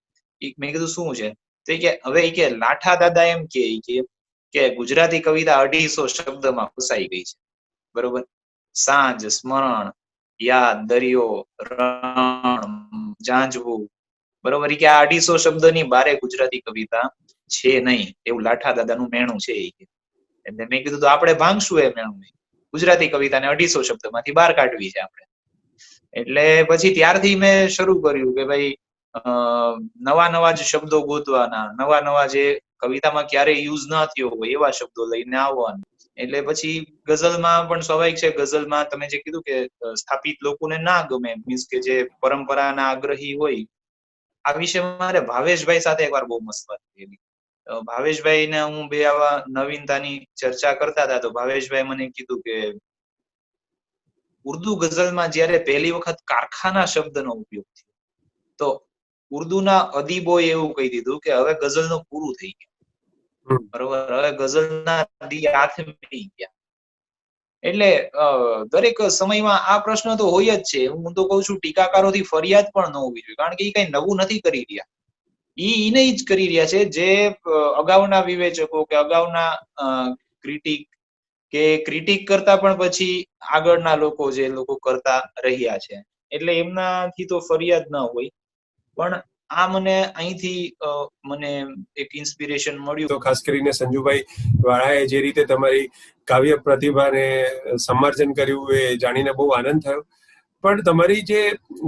S2: મેં કીધું શું છે? તો કે હવે કે લાઠા દાદા એમ કે ગુજરાતી કવિતા 250 શબ્દમાં ફસાઈ ગઈ છે, બરોબર? સાંજ, સ્મરણ, યાદ, દરિયો, રણ, ઝાંઝવું, બરોબર? કે આ 250 શબ્દની બારે ગુજરાતી કવિતા છે નહીં, એવું લાઠા દાદાનું મેણું છે. એટલે મેં કીધું તો આપણે ભાંગશું એ મેણું. ગુજરાતી કવિતાને 250 શબ્દમાંથી બહાર કાઢવી છે આપણે. એટલે પછી ત્યારથી મેં શરૂ કર્યું કે ભાઈ નવા નવા જ શબ્દો ગોતવાના, નવા નવા જે કવિતામાં ક્યારેય યુઝ ના થયો હોય એવા શબ્દો લઈને આવવાના. એટલે પછી ગઝલમાં પણ સ્વાભાવિક છે, ગઝલમાં તમે જે કીધું કે સ્થાપિત લોકોને ના ગમે, મીન્સ કે જે પરંપરાના આગ્રહી હોય. આ વિશે મારે ભાવેશભાઈ સાથે એકવાર બહુ મસ્ત વાત થયેલી. ભાવેશભાઈ ને હું બે આવા નવીનતાની ચર્ચા કરતા હતા, તો ભાવેશભાઈ મને કીધું કે ઉર્દુ ગઝલમાં જયારે પહેલી વખત કારખાના શબ્દનો ઉપયોગ થયો તો ઉર્દુના અદીબોએ એવું કહી દીધું કે હવે ગઝલનું પૂરું થઈ ગયું, બરોબર? હવે ગઝલના દી આથમી ગયા. એટલે દરેક સમયમાં આ પ્રશ્ન તો હોય જ છે. હું તો કઉ છું ટીકાકારોથી ફરિયાદ પણ ન હોવી જોઈએ, કારણ કે એ કઈ નવું નથી કરી રહ્યા. એને જ કરી રહ્યા છે જે અગાઉના વિવેચકો કે અગાઉના ક્રિટિક કરતા પણ પછી આગળના લોકો જે લોકો કરતા રહ્યા છે, એટલે એમનાથી તો ફરિયાદ ન હોય. પણ આ મને અહીંથી મને એક ઇન્સ્પિરેશન મળ્યું.
S1: તો ખાસ કરીને સંજુભાઈ વાળાએ જે રીતે તમારી કાવ્ય પ્રતિભાને સમ્માર્જન કર્યું એ જાણીને બહુ આનંદ થયો. પણ તમારી જે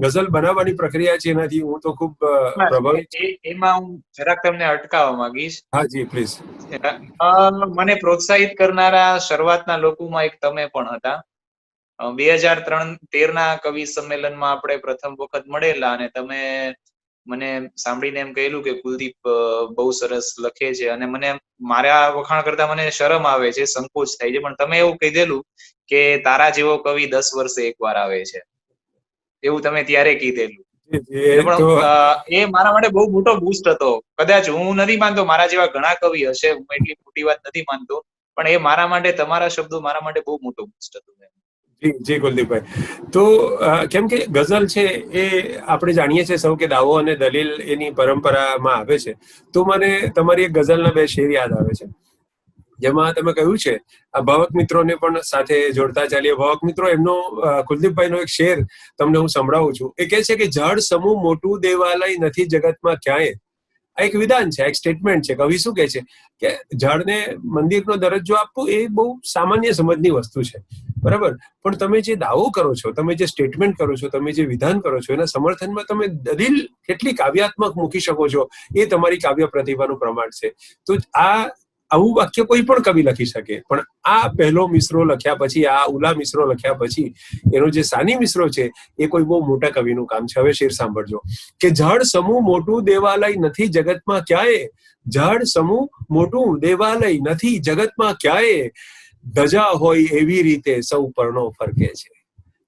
S1: ગઝલ બનાવવાની પ્રક્રિયા છે એનાથી હું તો ખૂબ પ્રભાવિત.
S2: એમાં હું જરાક તમને અટકાવવા માંગીશ.
S1: હા જી પ્લીઝ.
S2: મને પ્રોત્સાહિત કરનારા શરૂઆતના લોકોમાં એક તમે પણ હતા. 2013ના કવિ સંમેલનમાં આપણે પ્રથમ વખત મળેલા અને તમે મને સાંભળીને એમ કહેલું કે કુલદીપ બહુ સરસ લખે છે, અને મને મારા વખાણ કરતા મને શરમ આવે છે, સંકોચ થાય છે, પણ તમે એવું કહી દેલું કે તારા જેવો કવિ 10 વર્ષે એકવાર આવે છે, એવું તમે ત્યારે કીધેલું. પણ એ મારા માટે બહુ મોટો બૂસ્ટ હતો. કદાચ હું નથી માનતો મારા જેવા ઘણા કવિ હશે, હું એટલી મોટી વાત નથી માનતો, પણ એ મારા માટે, તમારા શબ્દો મારા માટે બહુ મોટો બૂસ્ટ હતો.
S1: જી કુલદીપભાઈ, તો કેમ કે ગઝલ છે એ આપણે જાણીએ છીએ સૌ કે દાવો અને દલીલ એની પરંપરામાં આવે છે. તો મને તમારી એક ગઝલના 2 શેર યાદ આવે છે, જેમાં તમે કહ્યું છે આ ભાવક મિત્રોને પણ સાથે જોડતા ચાલીએ. ભાવક મિત્રો એમનો કુલદીપભાઈનો એક શેર તમને હું સંભળાવું છું. એ કહે છે કે જળ સમૂહ મોટું દેવાલય નથી જગતમાં ક્યાંય. આ એક વિધાન છે, એક સ્ટેટમેન્ટ છે. કવિ શું કહે છે કે ઝાડને મંદિરનો દરજ્જો આપવો એ બહુ સામાન્ય સમજની વસ્તુ છે, બરાબર? પણ તમે જે દાવો કરો છો, તમે જે સ્ટેટમેન્ટ કરો છો, તમે જે વિધાન કરો છો, એના સમર્થનમાં તમે દલીલ કેટલી કાવ્યાત્મક મૂકી શકો છો, એ તમારી કાવ્ય પ્રતિભાનું પ્રમાણ છે. તો આવું વાક્ય કોઈ પણ કવિ લખી શકે, પણ આ પહેલો મિસરો લખ્યા પછી, આ ઉલા મિસરો લખ્યા પછી એનો જે સાની મિસરો છે એ કોઈ બહુ મોટા કવિનું કામ છે. હવે શેર સાંભળજો કે જળ સમૂહ મોટું દેવાલય નથી જગતમાં ક્યાંય. જળ સમૂહ મોટું દેવાલય નથી જગતમાં ક્યાંય. ધજા હોય એવી રીતે સૌ પરણો ફરકે છે.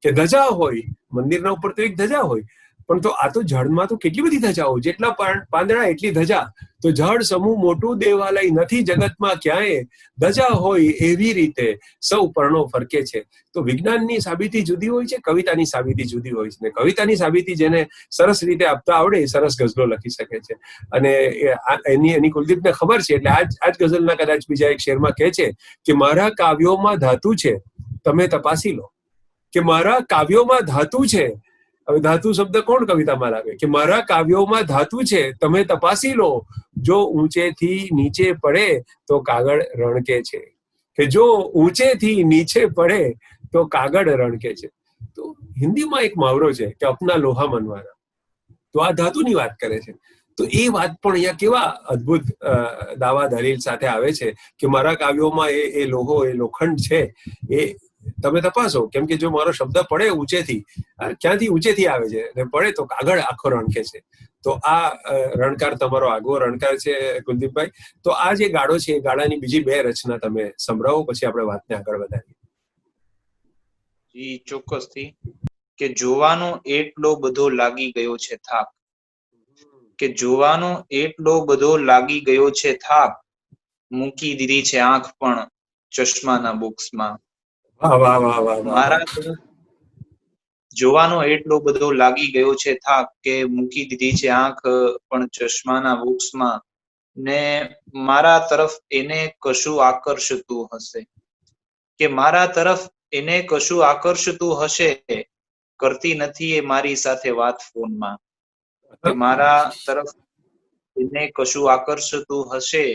S1: કે ધજા હોય મંદિરના ઉપર તો એક ધજા હોય, પણ તો આ તો જળમાં તો કેટલી બધી ધજાઓ, જેટલા પાંદડા એટલી ધજા. તો જળ સમૂહ મોટું દેવાલય નથી જગતમાં ક્યાંય, ધજા હોય એવી રીતે સૌ પર્ણો ફરકે છે. તો વિજ્ઞાનની સાબિતી જુદી હોય છે, કવિતાની સાબિતી જુદી હોય છે. કવિતાની સાબિતી જેને સરસ રીતે આપતા આવડે એ સરસ ગઝલો લખી શકે છે. અને એની કુલદીપને ખબર છે, એટલે આજ ગઝલના કદાચ બીજા એક શેરમાં કહે છે કે મારા કાવ્યોમાં ધાતુ છે તમે તપાસી લો. કે મારા કાવ્યોમાં ધાતુ છે. હવે ધાતુ શબ્દ કોણ કવિતામાં લાગે? કે મારા કાવ્યોમાં ધાતુ છે તમે તપાસી લો, જો ઊંચેથી નીચે પડે તો કાગળ રણકે છે. કે જો ઊંચેથી નીચે પડે તો કાગળ રણકે છે. તો હિન્દીમાં એક મુહાવરો છે કે અપના લોહા મનવાના. તો આ ધાતુની વાત કરે છે. તો એ વાત પણ અહીંયા કેવા અદ્ભુત દાવા દલીલ સાથે આવે છે કે મારા કાવ્યોમાં એ લોહો, એ લોખંડ છે, એ તમે તપાસો. કેમ કે જો મારો શબ્દ પડે ઊંચેથી, ક્યાંથી ઊંચેથી આવે છે અને પડે તો કાગળ આખો રણકે છે. તો આ રણકાર તમારો આગવો રણકાર છે કુલદીપભાઈ. તો આ જે ગાળો છે એ ગાળાની બીજી બે રચના તમે સંભળાવો, પછી આપણે વાતને આગળ વધારીએ.
S2: જી ચોક્કસથી. કે જોવાનો એટલો બધો લાગી ગયો છે થાક, કે જોવાનો એટલો બધો લાગી ગયો છે થાક, મૂકી દીધી છે આંખ પણ ચશ્માના બોક્સમાં. મારા તરફ જોવાનો એટલો બધો લાગી ગયો છે થાક, કે મૂકી દીધી છે આંખ પણ ચશ્માના બોક્સમાં. ને મારા તરફ એને કશું આકર્ષતું હશે, કે મારા તરફ એને કશું આકર્ષતું હશે, કરતી નથી એ મારી સાથે વાત ફોનમાં. કે મારા તરફ એને કશું આકર્ષતું હશે,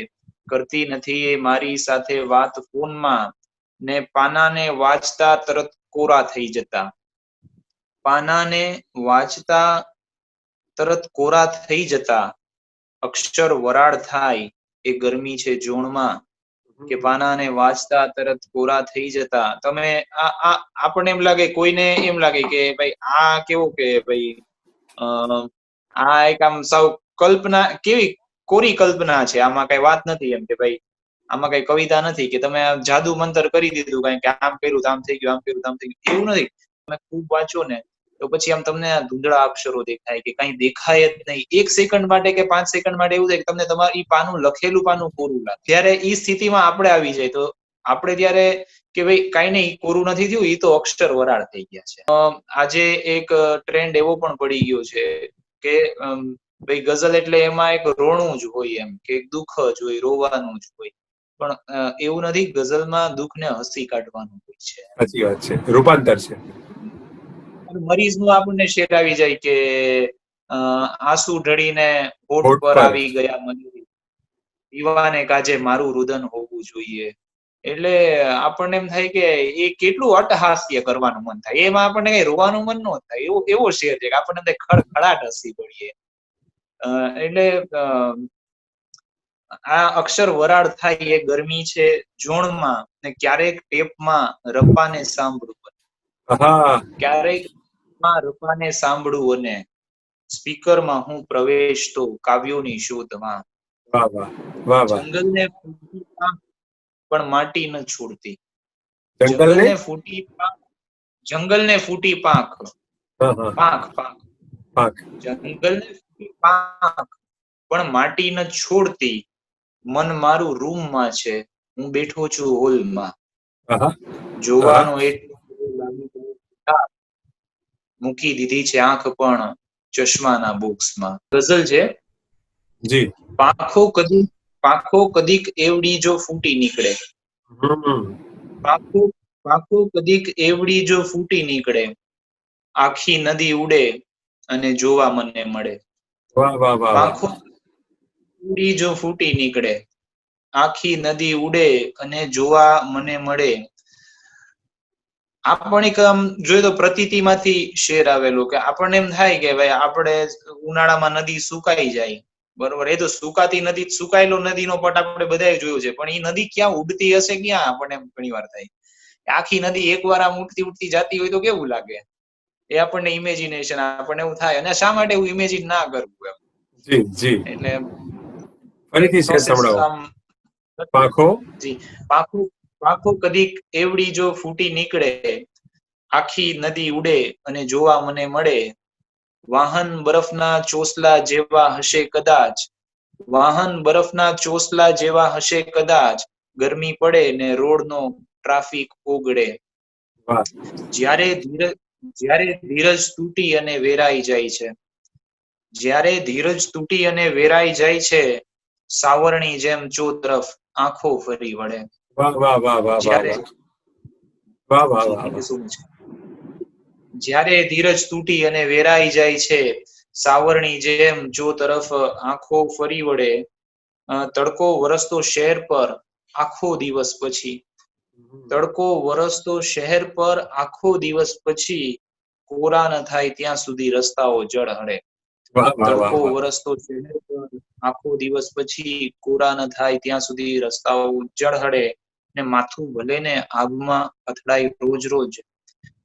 S2: કરતી નથી એ મારી સાથે વાત ફોનમાં. ને પાનાને વાંચતા તરત કોરા થઈ જતા, પાનાને વાંચતા તરત કોરા થઈ જતા, અક્ષર વરાળ થાય એ ગરમી છે જોણમાં. કે પાનાને વાંચતા તરત કોરા થઈ જતા. તમે આપણને એમ લાગે, કોઈને એમ લાગે કે ભાઈ આ કેવું કે ભાઈ આ એક આમ સાવ કલ્પના, કેવી કોરી કલ્પના છે, આમાં કઈ વાત નથી. એમ કે ભાઈ આમાં કઈ કવિતા નથી, કે તમે જાદુ મંતર કરી દીધું કઈ, કે આમ કર્યું આમ થઈ ગયું, આમ કર્યું આમ થઈ ગયું. એવું નથી. તમે ખૂબ વાંચો ને તો પછી આમ તમને ધૂંધળા અક્ષરો દેખાય, કે કઈ દેખાય જ નહીં. 1 સેકન્ડ માટે કે 5 સેકન્ડ માટે એવું થાય કે તમને તમારી પાનું લખેલું પાનું કોરું લાગે. ત્યારે ઈ સ્થિતિમાં આપણે આવી જાય તો આપણે ત્યારે કે ભાઈ કઈ નહીં, કોરું નથી થયું, એ તો અક્ષર વરાળ થઈ ગયા છે. આજે એક ટ્રેન્ડ એવો પણ પડી ગયો છે કે ભાઈ ગઝલ એટલે એમાં એક રોણું જ હોય, એમ કે એક દુઃખ જ હોય, રોવાનું જ હોય. પણ એવું નથી, ગઝલમાં દુઃખને હસી કાઢવાનું હોય છે.
S1: સાચી વાત છે, રૂપાંતર છે.
S2: મરીઝનું આપણને શેર આવી જાય કે આંસુ ઢળીને હોઠ પર આવી ગયા મને, પીવાને કાજે મારું રુદન હોવું જોઈએ. એટલે આપણને એમ થાય કે એ કેટલું અટ્ટહાસ્ય કરવાનું મન થાય, એમાં આપણને કઈ રોવાનું મન ન થાય. એવો શેર છે કે આપણને ખડખડાટ હસી પડીએ. એટલે આ અક્ષર વરાળ થાય એ ગરમી છે જોણમાં, ને ક્યારેક ટેપમાં રપ્પાને સાંભળવું, ક્યારેક રપ્પાને સાંભળવું, અને સ્પીકરમાં હું પ્રવેશતો કાવ્યોની શોધમાં. જંગલને ફૂટી પણ માટી ન છોડતી, જંગલને ફૂટી પાંખ, જંગલને ફૂટી પાંખ પણ માટી ન છોડતી. મન મારું રૂમમાં છે, હું બેઠો છું હોલમાં. જોવાનો એટલો મૂકી દીધી છે આંખ પણ ચશ્માના બોક્સમાં. ગઝલ છે.
S1: જી.
S2: પાંખો કદીક એવડી જો ફૂટી નીકળે, પાંખો કદીક એવડી જો ફૂટી નીકળે, આખી નદી ઉડે અને જોવા મને મળે. પાંખો એવડી જો ફૂટી નીકળે, આખી નદી ઉડે અને જોવા મને મળે. આપણે આમ જોઈએ તો પ્રતીતિમાંથી શેર આવેલો, કે આપણને એમ થાય કે ભાઈ આપણે ઉનાળામાં નદી સુકાઈ જાય, બરોબર, એ તો સુકાતી નદી, સુકાયેલો નદીનો પટ આપણે બધાએ જોયું છે, પણ એ નદી ક્યાં ઉડતી હશે, ક્યાં આપણને ઘણી વાર થાય. આખી નદી એકવાર આમ ઉડતી ઉડતી જતી હોય તો કેવું લાગે, એ આપણને ઇમેજિનેશન, આપણને એવું થાય. અને શા માટે એવું ઇમેજિન ના કરવું એમ.
S1: જી જી.
S2: એટલે
S1: ફરીથી શેર સંભળાવો.
S2: પાંખો કદીક એવડી જો ફૂટી નીકળે, આખી નદી ઉડે અને જોવા મને મળે. વાહન બરફના ચોસલા જેવા હશે કદાચ, વાહન બરફના ચોસલા જેવા હશે કદાચ, ગરમી પડે ને રોડનો ટ્રાફિક ઓગળે.
S1: વાહ.
S2: જ્યારે ધીરજ તૂટી અને વેરાઈ જાય છે, જ્યારે ધીરજ તૂટી અને વેરાઈ જાય છે, સાવરણી જેમ ચોતરફ આંખો ફરી વળે.
S1: વાહ વાહ વાહ વાહ વાહ
S2: જ્યારે
S1: વાહ વાહ વાહ વાહ.
S2: જ્યારે ધીરજ તૂટી અને વેરાઈ જાય છે, સાવરણી જેમ જો તરફ આંખો ફરી વળે. તડકો વરસતો શહેર પર આખો દિવસ પછી, તડકો વરસતો શહેર પર આખો દિવસ પછી, કોરા ન થાય ત્યાં સુધી રસ્તાઓ જળ હળે.
S1: વાહ વાહ વાહ
S2: તડકો
S1: વાહ.
S2: વરસતો શહેર પર આખો દિવસ પછી, કોરા ન થાય ત્યાં સુધી રસ્તાઓ જળ હળે. ને માથું ભલે ને આગમાં અથડાય રોજ રોજ,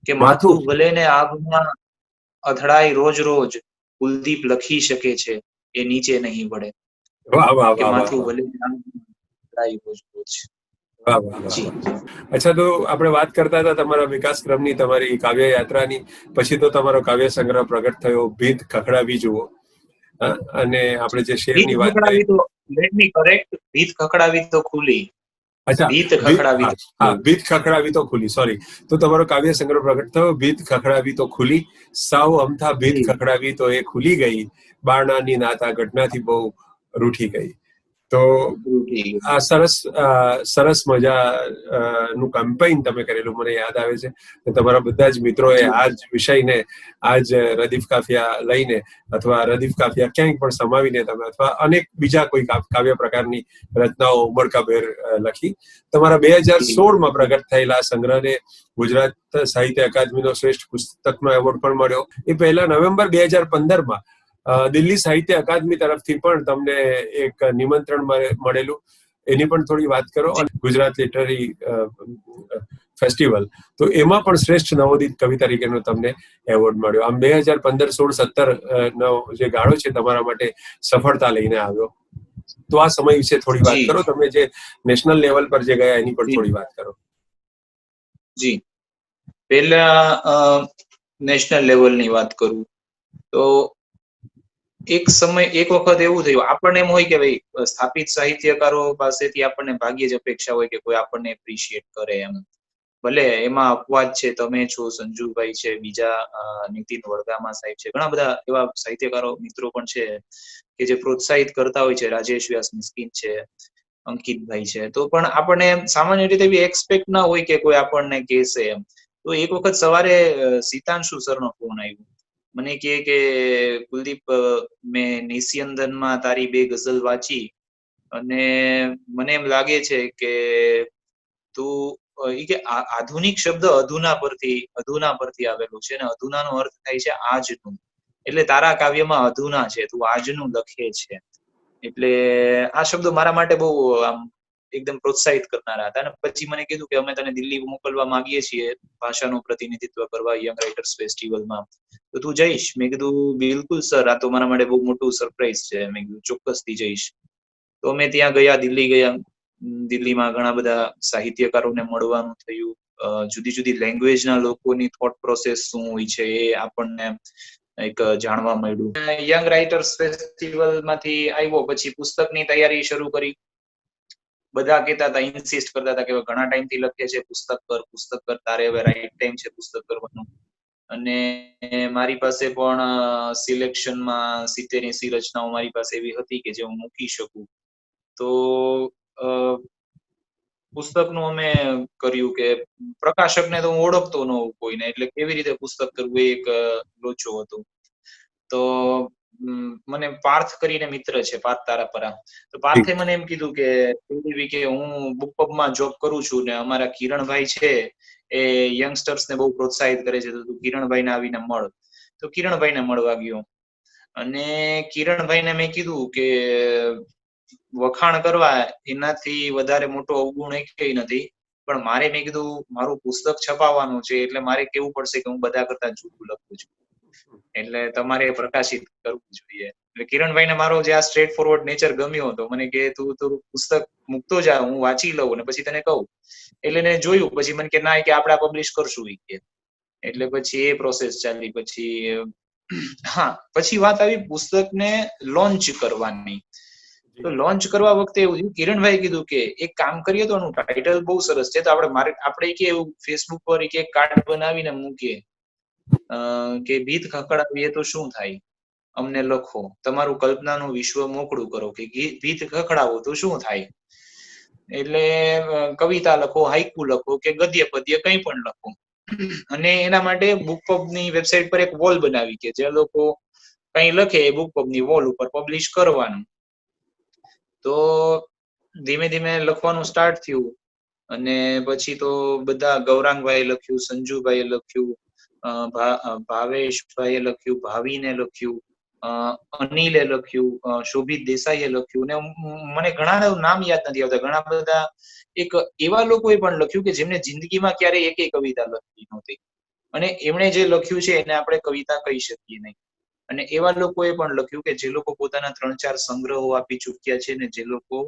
S2: કે માથું ભલે ને આગમાં અથડાય રોજ રોજ, કુલદીપ લખી શકે છે એ નીચે નહીં વળે.
S1: વાહ વાહ
S2: કે
S1: વાહ વાહ
S2: માથું
S1: વાહ.
S2: ભલે ને આગમાં અથડાય રોજ રોજ.
S1: વાહ વાહ વાહ
S2: જી.
S1: વાહ. અચ્છા, તો આપણે વાત કરતા હતા તમારા વિકાસ ક્રમની, તમારી કાવ્ય યાત્રાની. પછી તો તમારો કાવ્ય સંગ્રહ પ્રગટ થયો, ભીત ખખડાવી જુઓ. અને આપણે જે
S2: ભીત
S1: શેરની વાત કરી.
S2: ખખડાવી તો, લેટ મી કરેક્ટ, ભીત ખખડાવી તો ખુલી,
S1: અચ્છા,
S2: ભીત ખખડાવી તો
S1: હા,
S2: ખુલી.
S1: ભીત ખખડાવી તો ખુલી, સોરી. તો તમારો કાવ્ય સંગ્રહ પ્રગટ થયો, ભીત ખખડાવી તો ખુલી, સાવ અમથા ભીત
S2: જી.
S1: ખખડાવી તો એ ખુલી ગઈ, બારણાની નાત આ ઘટનાથી બહુ રૂઠી ગઈ. તો આ સરસ મજા નું કેમ્પેઇન તમે કરેલું મને યાદ આવે છે. તમારા બધા જ મિત્રોએ
S2: જી.
S1: આ જ વિષયને, આ જ રદીફ કાફિયા લઈને, અથવા રદીફ કાફિયા ક્યાંય પણ સમાવીને તમે, અથવા અનેક બીજા કોઈ કાવ્ય પ્રકારની રચનાઓ ઉમળકાભેર લખી. તમારા 2016માં પ્રગટ થયેલા સંગ્રહને ગુજરાત સાહિત્ય અકાદમીનો શ્રેષ્ઠ પુસ્તકનો એવોર્ડ પણ મળ્યો. એ પહેલા નવેમ્બર 2015માં દિલ્હી સાહિત્ય અકાદમી તરફથી પણ તમને એક નિમંત્રણ મળેલું. એની પણ થોડી વાત કરો. અને ગુજરાત લિટરરી ફેસ્ટિવલ, તો એમાં પણ શ્રેષ્ઠ નવોદિત કવિ તરીકેનો તમને એવોર્ડ મળ્યો. આમ 2015, 16, 17 નો જે ગાળો છે તમારા માટે સફળતા લઈને આવ્યો. તો આ સમય વિશે થોડી વાત
S2: જી.
S1: કરો. તમે જે નેશનલ લેવલ પર જે ગયા એની પણ
S2: જી.
S1: થોડી વાત કરો.
S2: જી. પહેલા નેશનલ લેવલની વાત કરું તો એક વખત એવું થયું, આપણને એમ હોય કે ભાઈ સ્થાપિત સાહિત્યકારો પાસેથી આપણને ભાગ્યે જ અપેક્ષા હોય કે કોઈ આપણને એપ્રિશિએટ કરે એમ. ભલે એમાં અપવાદ છે, તમે છો, સંજુભાઈ છે, બીજા નીતિન વડગામા સાહેબ છે, ઘણા બધા એવા સાહિત્યકારો મિત્રો પણ છે કે જે પ્રોત્સાહિત કરતા હોય છે. રાજેશ વ્યાસ મિસ્કિન છે, અંકિતભાઈ છે. તો પણ આપણને સામાન્ય રીતે એવી એક્સપેક્ટ ના હોય કે કોઈ આપણને કહેશે એમ. તો એક વખત સવારે સીતાંશુ સરનો ફોન આવ્યો. મને કહે કે કુલદીપ, મેં નિસ્યંદનમાં તારી 2 ગઝલ વાંચી અને મને એમ લાગે છે કે તું કે આધુનિક શબ્દ અધુના પરથી આવેલું છે, અને અધુનાનો અર્થ થાય છે આજનું. એટલે તારા કાવ્યમાં અધુના છે, તું આજનું લખે છે. એટલે આ શબ્દો મારા માટે બહુ આમ એકદમ પ્રોત્સાહિત કરનારા હતા. અને પછી મને કીધું કે અમે તને દિલ્હી મોકલવા માંગીએ છીએ ભાષાનું પ્રતિનિધિત્વ કરવા યંગ રાઇટર્સ ફેસ્ટિવલમાં, તો તું જઈશ? મેં કીધું બિલકુલ સર, આ તો મારા માટે બહુ મોટું સરપ્રાઈઝ છે. મેં કીધું ચોક્કસથી જઈશ. તો અમે ત્યાં ગયા, દિલ્હી ગયા. દિલ્હીમાં ઘણા બધા સાહિત્યકારોને મળવાનું થયું. જુદી જુદી લેંગ્વેજના લોકોની થોટ પ્રોસેસ શું હોય છે એ આપણને એક જાણવા મળ્યું. યંગ રાઇટર્સ ફેસ્ટિવલ માંથી આવ્યો પછી પુસ્તકની તૈયારી શરૂ કરી. બધા કહેતા હતા, ઇન્સિસ્ટ કરતા હતા કે ઘણા ટાઈમ થી લખે છે, પુસ્તક કર, તારે હવે રાઈટ ટાઈમ છે પુસ્તક કરવાનો. અને મારી પાસે પણ સિલેક્શનમાં 70-80 રચનાઓ મારી પાસે એવી હતી કે જે હું મૂકી શકું. તો પુસ્તકનું અમે કર્યું કે પ્રકાશકને તો હું ઓળખતો ન હોઉં કોઈને, એટલે કેવી રીતે પુસ્તક કરવું એ એક લોચો હતો. તો મને પાર્થ કરીને મિત્ર છે, પાર્થ તારાપરા. તો પાર્થે મને એમ કીધું કે હું બુક પબમાં જોબ કરું છું ને અમારા કિરણભાઈ છે એ યંગસ્ટર્સને બહુ પ્રોત્સાહિત કરે છે, તો તું કિરણભાઈને આવીને મળ. તો કિરણભાઈને મળવા ગયો. અને કિરણભાઈને મેં કીધું કે વખાણ કરવા એનાથી વધારે મોટો અવગુણ એક નથી, પણ મારે મેં કીધું મારું પુસ્તક છપાવવાનું છે, એટલે મારે કેવું પડશે કે હું બધા કરતા જુદું લખું છું, એટલે તમારે પ્રકાશિત કરવું જોઈએ. એટલે કિરણભાઈને મારો જે આ સ્ટ્રેટ ફોરવર્ડ નેચર ગમ્યો હતો. મને કે તું પુસ્તક મૂકતો જા, હું વાંચી લઉં અને પછી તને કહું. એટલે એને જોયું, પછી મને કે ના, કે આપણે પબ્લિશ કરશું. એટલે પછી એ પ્રોસેસ ચાલી. પછી હા, પછી વાત આવી પુસ્તકને લોન્ચ કરવાની. તો લોન્ચ કરવા વખતે એવું થયું, કિરણભાઈ કીધું કે એક કામ કરીએ તો આનું ટાઇટલ બહુ સરસ છે, તો આપણે કે એવું ફેસબુક પર એક કાર્ડ બનાવીને મૂકીએ કે ભીત ખખડાવીએ તો શું થાય, અમને લખો, તમારું કલ્પનાનું વિશ્વ મોકળું કરો કે ભીત ખખડાવો તો શું થાય. એટલે કવિતા લખો, હાઈકુ લખો કે ગદ્ય પદ્ય કંઈ પણ લખો. અને એના માટે બુકપબની વેબસાઇટ પર એક વોલ બનાવી કે જે લોકો કંઈ લખે એ બુકપબની વોલ ઉપર પબ્લિશ કરવાનું. તો ધીમે ધીમે લખવાનું સ્ટાર્ટ થયું અને પછી તો બધા ગૌરાંગભાઈએ લખ્યું, સંજુભાઈએ લખ્યું, ભાવેશભાઈએ લખ્યું, ભાવીને લખ્યું, અનિલે લખ્યું, શોભિત દેસાઈએ લખ્યું, ને મને ઘણા નામ યાદ નથી આવતા. ઘણા બધા એક એવા લોકોએ પણ લખ્યું કે જેમને જિંદગીમાં ક્યારેય એકેય કવિતા લખી નહોતી અને એમણે જે લખ્યું છે એને આપણે કવિતા કહી શકીએ નહીં. અને એવા લોકોએ પણ લખ્યું કે જે લોકો પોતાના 3-4 સંગ્રહો આપી ચૂક્યા છે ને જે લોકો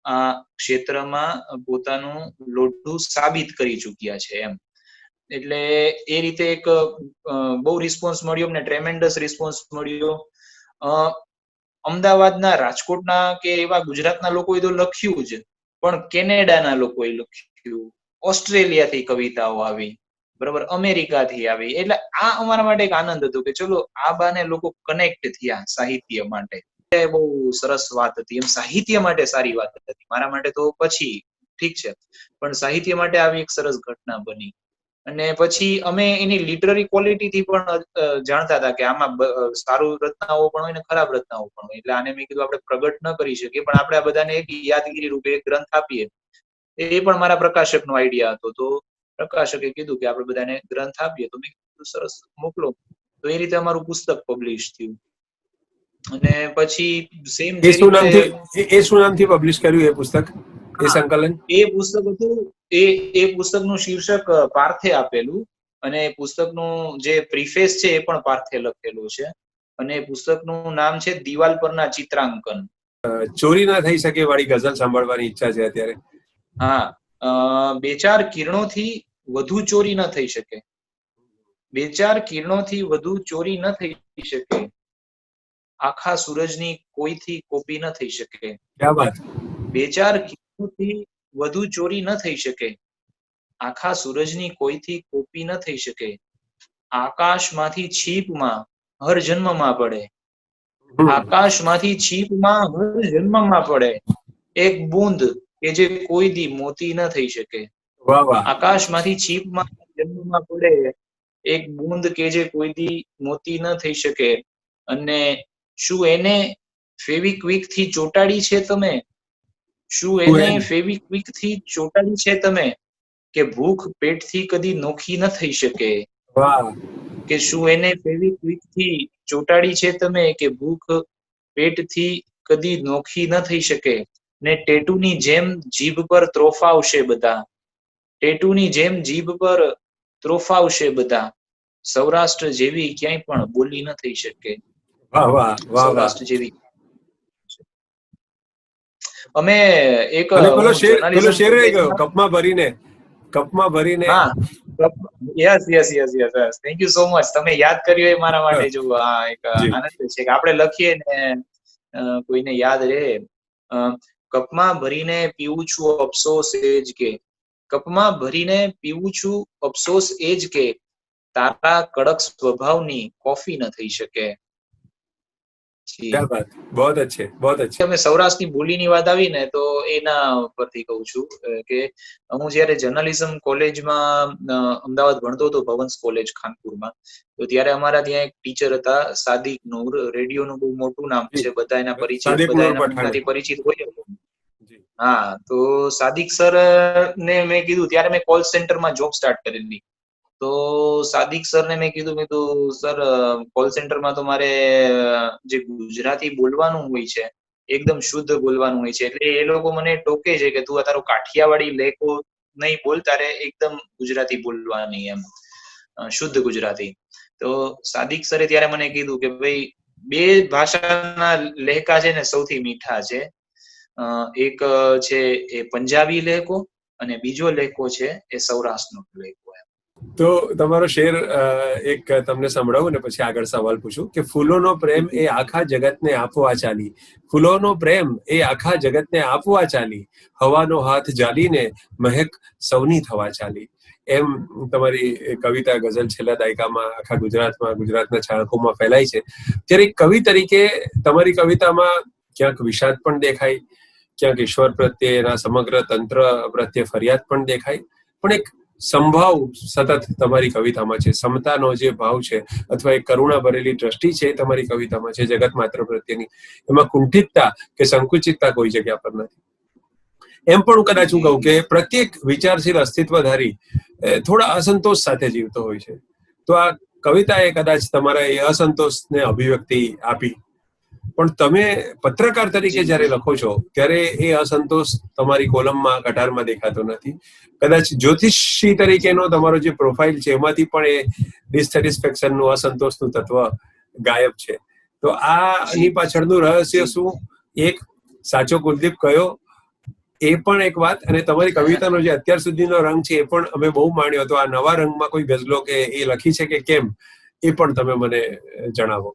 S2: આ ક્ષેત્રમાં પોતાનું લોઢું સાબિત કરી ચૂક્યા છે એમ. એટલે એ રીતે એક બહુ રિસ્પોન્સ મળ્યો, અમને ટ્રેમેન્ડસ રિસ્પોન્સ મળ્યો. અમદાવાદના, રાજકોટના કે એવા ગુજરાતના લોકોએ તો લખ્યું જ, પણ કેનેડાના લોકોએ લખ્યું, ઓસ્ટ્રેલિયાથી કવિતાઓ આવી, બરાબર, અમેરિકાથી આવી. એટલે આ અમારા માટે એક આનંદ હતો કે ચલો આ બાને લોકો કનેક્ટ થયા સાહિત્ય માટે. બહુ સરસ વાત હતી એમ, સાહિત્ય માટે સારી વાત હતી. મારા માટે તો પછી ઠીક છે, પણ સાહિત્ય માટે આવી એક સરસ ઘટના બની. અને પછી અમે એની લિટરરી ક્વોલિટીથી પણ જાણતા હતા કે આમાં સારું રચનાઓ પણ હોય ને ખરાબ રચનાઓ પણ હોય. એટલે આને મેં કીધું આપણે પ્રગટ ન કરી શકીએ પણ આપણે આ બધાને એક યાદગીરી રૂપે એક ગ્રંથ આપીએ. એ પણ મારા પ્રકાશકનો આઈડિયા હતો. તો પ્રકાશકે કીધું કે આપણે બધાને ગ્રંથ આપીએ. તો મેં કીધું સરસ, મોકલો. તો એ રીતે અમારું પુસ્તક પબ્લિશ થયું. અને પછી સેમ જે રીતે
S1: એ શું નામથી પબ્લિશ કર્યું એ પુસ્તક, એ સંકલન?
S2: એ પુસ્તક હતું, એ પુસ્તકનું શીર્ષક પાર્થે આપેલું અને પુસ્તકનું જે પ્રીફેસ છે એ પણ પાર્થે લખેલું છે. અને પુસ્તકનું નામ છે દિવાલ પરના ચિત્રાંકન.
S1: ચોરી ના થઈ શકે વાળી ગઝલ સાંભળવાની ઈચ્છા છે અત્યારે.
S2: હા, 2-4 કિરણોથી વધુ ચોરી ન થઈ શકે. 2-4 કિરણોથી વધુ ચોરી ન થઈ શકે. આખા સૂરજની કોઈથી કોપી ન થઈ શકે.
S1: ક્યા વાત.
S2: 2-4 કિરણોથી વધુ ચોરી ન થઈ શકે. આખા સૂરજની કોઈથી કોપી ન થઈ શકે. આકાશમાંથી છીપમાં હર જન્મમાં પડે. આકાશમાંથી છીપમાં હર જન્મમાં પડે. એક બૂંદ કે જે કોઈ દી મોતી ન થઈ શકે.
S1: વાહ વાહ.
S2: આકાશમાંથી છીપમાં જન્મમાં પડે એક બૂંદ કે જે કોઈ દી મોતી ન થઈ શકે. અને શું એને ફેવિક્વિક થી ચોંટાડી છે તમે? શું એને ફેવિક્વિક થી ચોંટાડી છે તમે? કે ભૂખ પેટથી કદી નોખી ન થઈ શકે.
S1: વાહ.
S2: કે શું એને ફેવિક્વિક થી ચોંટાડી છે તમે? કે ભૂખ પેટથી કદી નોખી ન થઈ શકે. ને ટેટુની જેમ જીભ પર ત્રોફાવશે બધા. ટેટુની જેમ જીભ પર ત્રોફાવશે બધા. સૌરાષ્ટ્ર જેવી ક્યાંય પણ બોલી ન થઈ શકે.
S1: વાહ વાહ વાહ વાહ.
S2: સૌરાષ્ટ્ર જેવી. અમે એક
S1: અને પેલો
S2: જર્નાલિઝમ
S1: શેર રહી ગયો,
S2: કોલેજમાં,
S1: કપમાં ભરીને.
S2: હા, yes yes yes yes yes, thank you so much. તમે યાદ કર્યું એ મારા માટે જો એક આનંદ છે કે આપણે લખીએ ને કોઈને યાદ રહે. કપમાં ભરીને પીવું છું અફસોસ એ જ કે. કપમાં ભરીને પીવું છું અફસોસ એ જ કે. તારા કડક સ્વભાવની કોફી ન થઈ શકે.
S1: ક્યા બાત, બહોત અચ્છે, બહોત અચ્છે.
S2: અમે સૌરાષ્ટ્રની બોલીની વાત આવી ને તો એના પરથી કહું છું કે હું જયારે જર્નલિઝમ કોલેજમાં અમદાવાદ ભણતો હતો, ભવન્સ કોલેજ ખાનપુરમાં, તો ત્યારે અમારા ત્યાં એક ટીચર હતા સાદિક નૂર. રેડિયોનું બહુ મોટું નામ છે, બધા એના પરિચિત, બધા એના મુખમાંથી પરિચિત હોય. હા, તો સાદિક સર ને મેં કીધું, ત્યારે મેં કોલ સેન્ટરમાં જોબ સ્ટાર્ટ કરેલી. તો સાદિક સર ને મેં કીધું સર કોલ સેન્ટરમાં તો મારે જે ગુજરાતી બોલવાનું હોય છે એકદમ શુદ્ધ બોલવાનું હોય છે. એટલે એ લોકો મને ટોકે છે કે તું તારો કાઠિયાવાડી લેકો નહીં બોલ, તારે એકદમ ગુજરાતી બોલવાની એમ, શુદ્ધ ગુજરાતી. તો સાદિક સરે ત્યારે મને કીધું કે ભાઈ, 2 ભાષાના લહેકા છે ને સૌથી મીઠા છે. એક છે એ પંજાબી લહેકો અને બીજો લહેકો છે એ સૌરાષ્ટ્રનો લહેકો.
S1: તો તમારો શેર એક તમને સંભળાવું ને પછી આગળ સવાલ પૂછું કે ફૂલોનો પ્રેમ એ આખા જગતને આપવા ચાલી, ફૂલોનો પ્રેમ એ આખા જગતને આપવા ચાલી, હવાનો હાથ જાલીને મહેક સૌની થવા ચાલી. એમ તમારી કવિતા ગઝલ છેલ્લા દાયકામાં આખા ગુજરાતમાં, ગુજરાતના છાળકોમાં ફેલાય છે. ત્યારે કવિ તરીકે તમારી કવિતામાં ક્યાંક વિષાદ પણ દેખાય, ક્યાંક ઈશ્વર પ્રત્યે એના સમગ્ર તંત્ર પ્રત્યે ફરિયાદ પણ દેખાય, પણ એક સંભાવ સતત તમારી કવિતામાં છે. સમતાનો જે ભાવ છે અથવા એક કરુણા ભરેલી દ્રષ્ટિ છે તમારી કવિતામાં છે જગત માત્ર પ્રત્યેની. એમાં કુંઠિતતા કે સંકુચિતતા કોઈ જગ્યા પર નથી. એમ પણ હું કદાચ હું કહું કે પ્રત્યેક વિચારશીલ અસ્તિત્વધારી થોડા અસંતોષ સાથે જીવતો હોય છે. તો આ કવિતાએ કદાચ તમારા એ અસંતોષને અભિવ્યક્તિ આપી. પણ તમે પત્રકાર તરીકે જયારે લખો છો ત્યારે એ અસંતોષ તમારી કોલમમાં, કટારમાં દેખાતો નથી. કદાચ જ્યોતિષી તરીકેનો તમારો જે પ્રોફાઇલ છે એમાંથી પણ એ ડિસસેટિસ્ફેક્શનનું, અસંતોષનું તત્વ ગાયબ છે. તો આની પાછળનું રહસ્ય શું? એક સાચો કુલદીપ કયો, એ પણ એક વાત. અને તમારી કવિતાનો જે અત્યાર સુધીનો રંગ છે એ પણ અમે બહુ માણ્યો. તો આ નવા રંગમાં કોઈ ગઝલો કે એ લખી છે કે કેમ, એ પણ તમે મને જણાવો.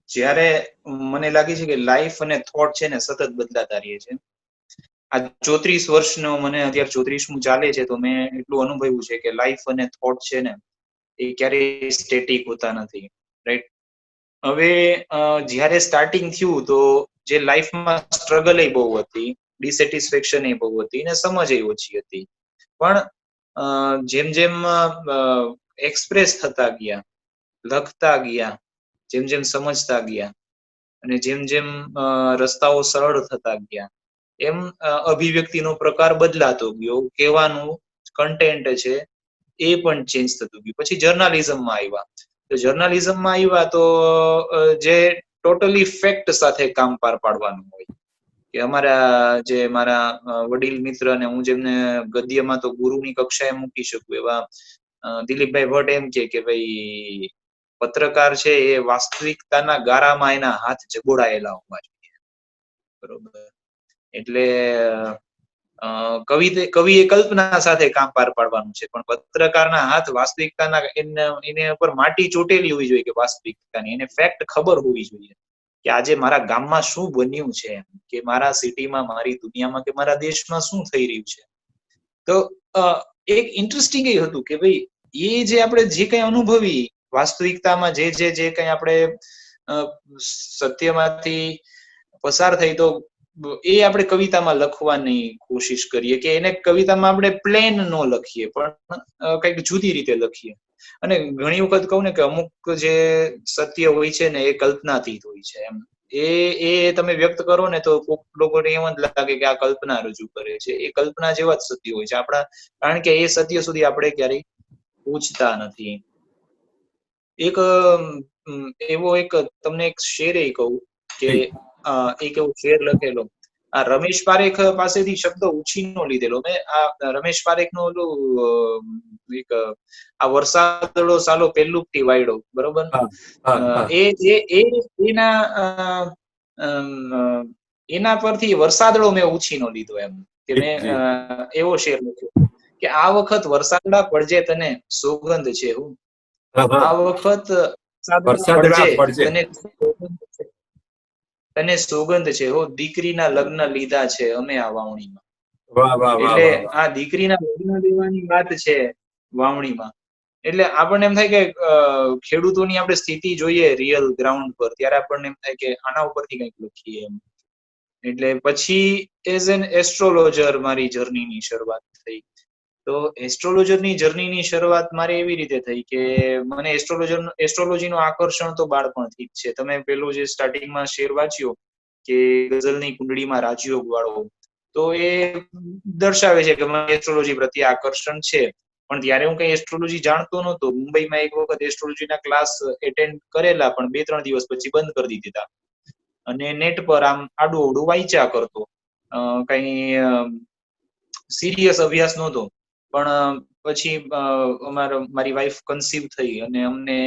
S2: જ્યારે મને લાગે છે કે લાઈફ અને થોટ છે ને સતત બદલાતા રહે છે. આ 34 વર્ષનો મને અત્યારે 34મું ચાલે છે, તો મેં એટલું અનુભવ્યું છે કે લાઈફ અને થોટ છે ને એ ક્યારેય સ્ટેટિક હોતા નથી, રાઈટ? હવે જ્યારે સ્ટાર્ટિંગ થયું તો જે લાઈફમાં સ્ટ્રગલ એ બહુ હતી, ડિસેટિસ્ફેક્શન એ બહુ હતી ને સમજ એ ઓછી હતી. પણ જેમ જેમ એક્સપ્રેસ થતા ગયા, લખતા ગયા, જેમ જેમ સમજતા ગયા અને જેમ જેમ રસ્તાઓ સરળ થતા ગયા, એમ અભિવ્યક્તિનો પ્રકાર બદલાતો ગયો, કહેવાનું કન્ટેન્ટ છે એ પણ ચેન્જ થતું ગયું. પછી જર્નાલિઝમમાં આવ્યા. તો જર્નાલિઝમમાં આવ્યા તો જે ટોટલી ફેક્ટ સાથે કામ પાર પાડવાનું હોય, કે મારા વડીલ મિત્ર ને હું જેમને ગદ્યમાં તો ગુરુની કક્ષાએ મૂકી શકું એવા દિલીપભાઈ ભટ્ટ એમ કે ભાઈ પત્રકાર છે એ વાસ્તવિકતાના ગારામાં એના હાથ જગોડાયેલા હોવા જોઈએ, બરોબર? એટલે કવિએ કલ્પના સાથે કામ પાર પાડવાનું છે, પણ પત્રકારના હાથ વાસ્તવિકતાના એને ઉપર માટી ચોટેલી હોવી જોઈએ, કે વાસ્તવિકતાની એને ફેક્ટ ખબર હોવી જોઈએ કે આજે મારા ગામમાં શું બન્યું છે, કે મારા સિટીમાં, મારી દુનિયામાં, કે મારા દેશમાં શું થઈ રહ્યું છે. તો એક ઇન્ટરેસ્ટિંગ એ હતું કે ભાઈ એ જે આપણે જે કઈ અનુભવી વાસ્તવિકતામાં, જે કઈ આપણે સત્યમાંથી પસાર થઈ, તો એ આપણે કવિતામાં લખવાની કોશિશ કરીએ, કે એને કવિતામાં આપણે પ્લેન ન લખીએ પણ કઈક જુદી રીતે લખીએ. અને ઘણી વખત કહું ને કે અમુક જે સત્ય હોય છે ને એ કલ્પનાતીત હોય છે. એમ એ તમે વ્યક્ત કરો ને તો કોઈક લોકોને એમ જ લાગે કે આ કલ્પના રજૂ કરે છે. એ કલ્પના જેવા જ સત્ય હોય છે આપણા, કારણ કે એ સત્ય સુધી આપણે ક્યારેય પૂછતા નથી. એક એવો એક તમને એક શેર એ કહું કે એક એવો શેર લખેલો, આ રમેશ પારેખ પાસેથી શબ્દ ઉછીનો લીધેલો મેં. આ રમેશ પારેખ નો ઓલું એક આ વરસાદળો સાલો પેલુંથી વાયડો, બરોબર? એના પરથી વરસાદળો મેં ઉછીનો લીધો, એમ કે મેં એવો શેર લખ્યો કે આ વખત વરસાદડા પડજે તને સોગંદ છે, હું આ વખત પડજે તને સોગંદ છે, હો દીકરીના લગ્ન લીધા છે અમે આ વાવણીમાં. એટલે આ દીકરીના લગ્ન લેવાની વાત છે વાવણીમાં. એટલે આપણને એમ થાય કે ખેડૂતોની આપણે સ્થિતિ જોઈએ રિયલ ગ્રાઉન્ડ પર, ત્યારે આપણને એમ થાય કે આના ઉપરથી કંઈક લખીએ એમ. એટલે પછી એઝ એન એસ્ટ્રોલોજર મારી જર્નીની શરૂઆત થઈ. તો એસ્ટ્રોલોજરની જર્નીની શરૂઆત મારી એવી રીતે થઈ કે મને એસ્ટ્રોલોજીનું આકર્ષણ તો બાળપણથી જ છે. તમે પેલું જે સ્ટાર્ટિંગમાં શેર વાંચ્યો કે ગઝલની કુંડળીમાં રાજયોગ વાળો, તો એ દર્શાવે છે કે મને એસ્ટ્રોલોજી પ્રત્યે આકર્ષણ છે. પણ ત્યારે હું કઈ એસ્ટ્રોલોજી જાણતો નહોતો. મુંબઈમાં એક વખત એસ્ટ્રોલોજીના ક્લાસ એટેન્ડ કરેલા, પણ 2-3 દિવસ પછી બંધ કરી દીધા. અને નેટ પર આમ આડું અવડું વાંચ્યા કરતો, કઈ સિરિયસ અભ્યાસ નહોતો. પણ પછી મારી વાઈફ કન્સીવ થઈ અને અમને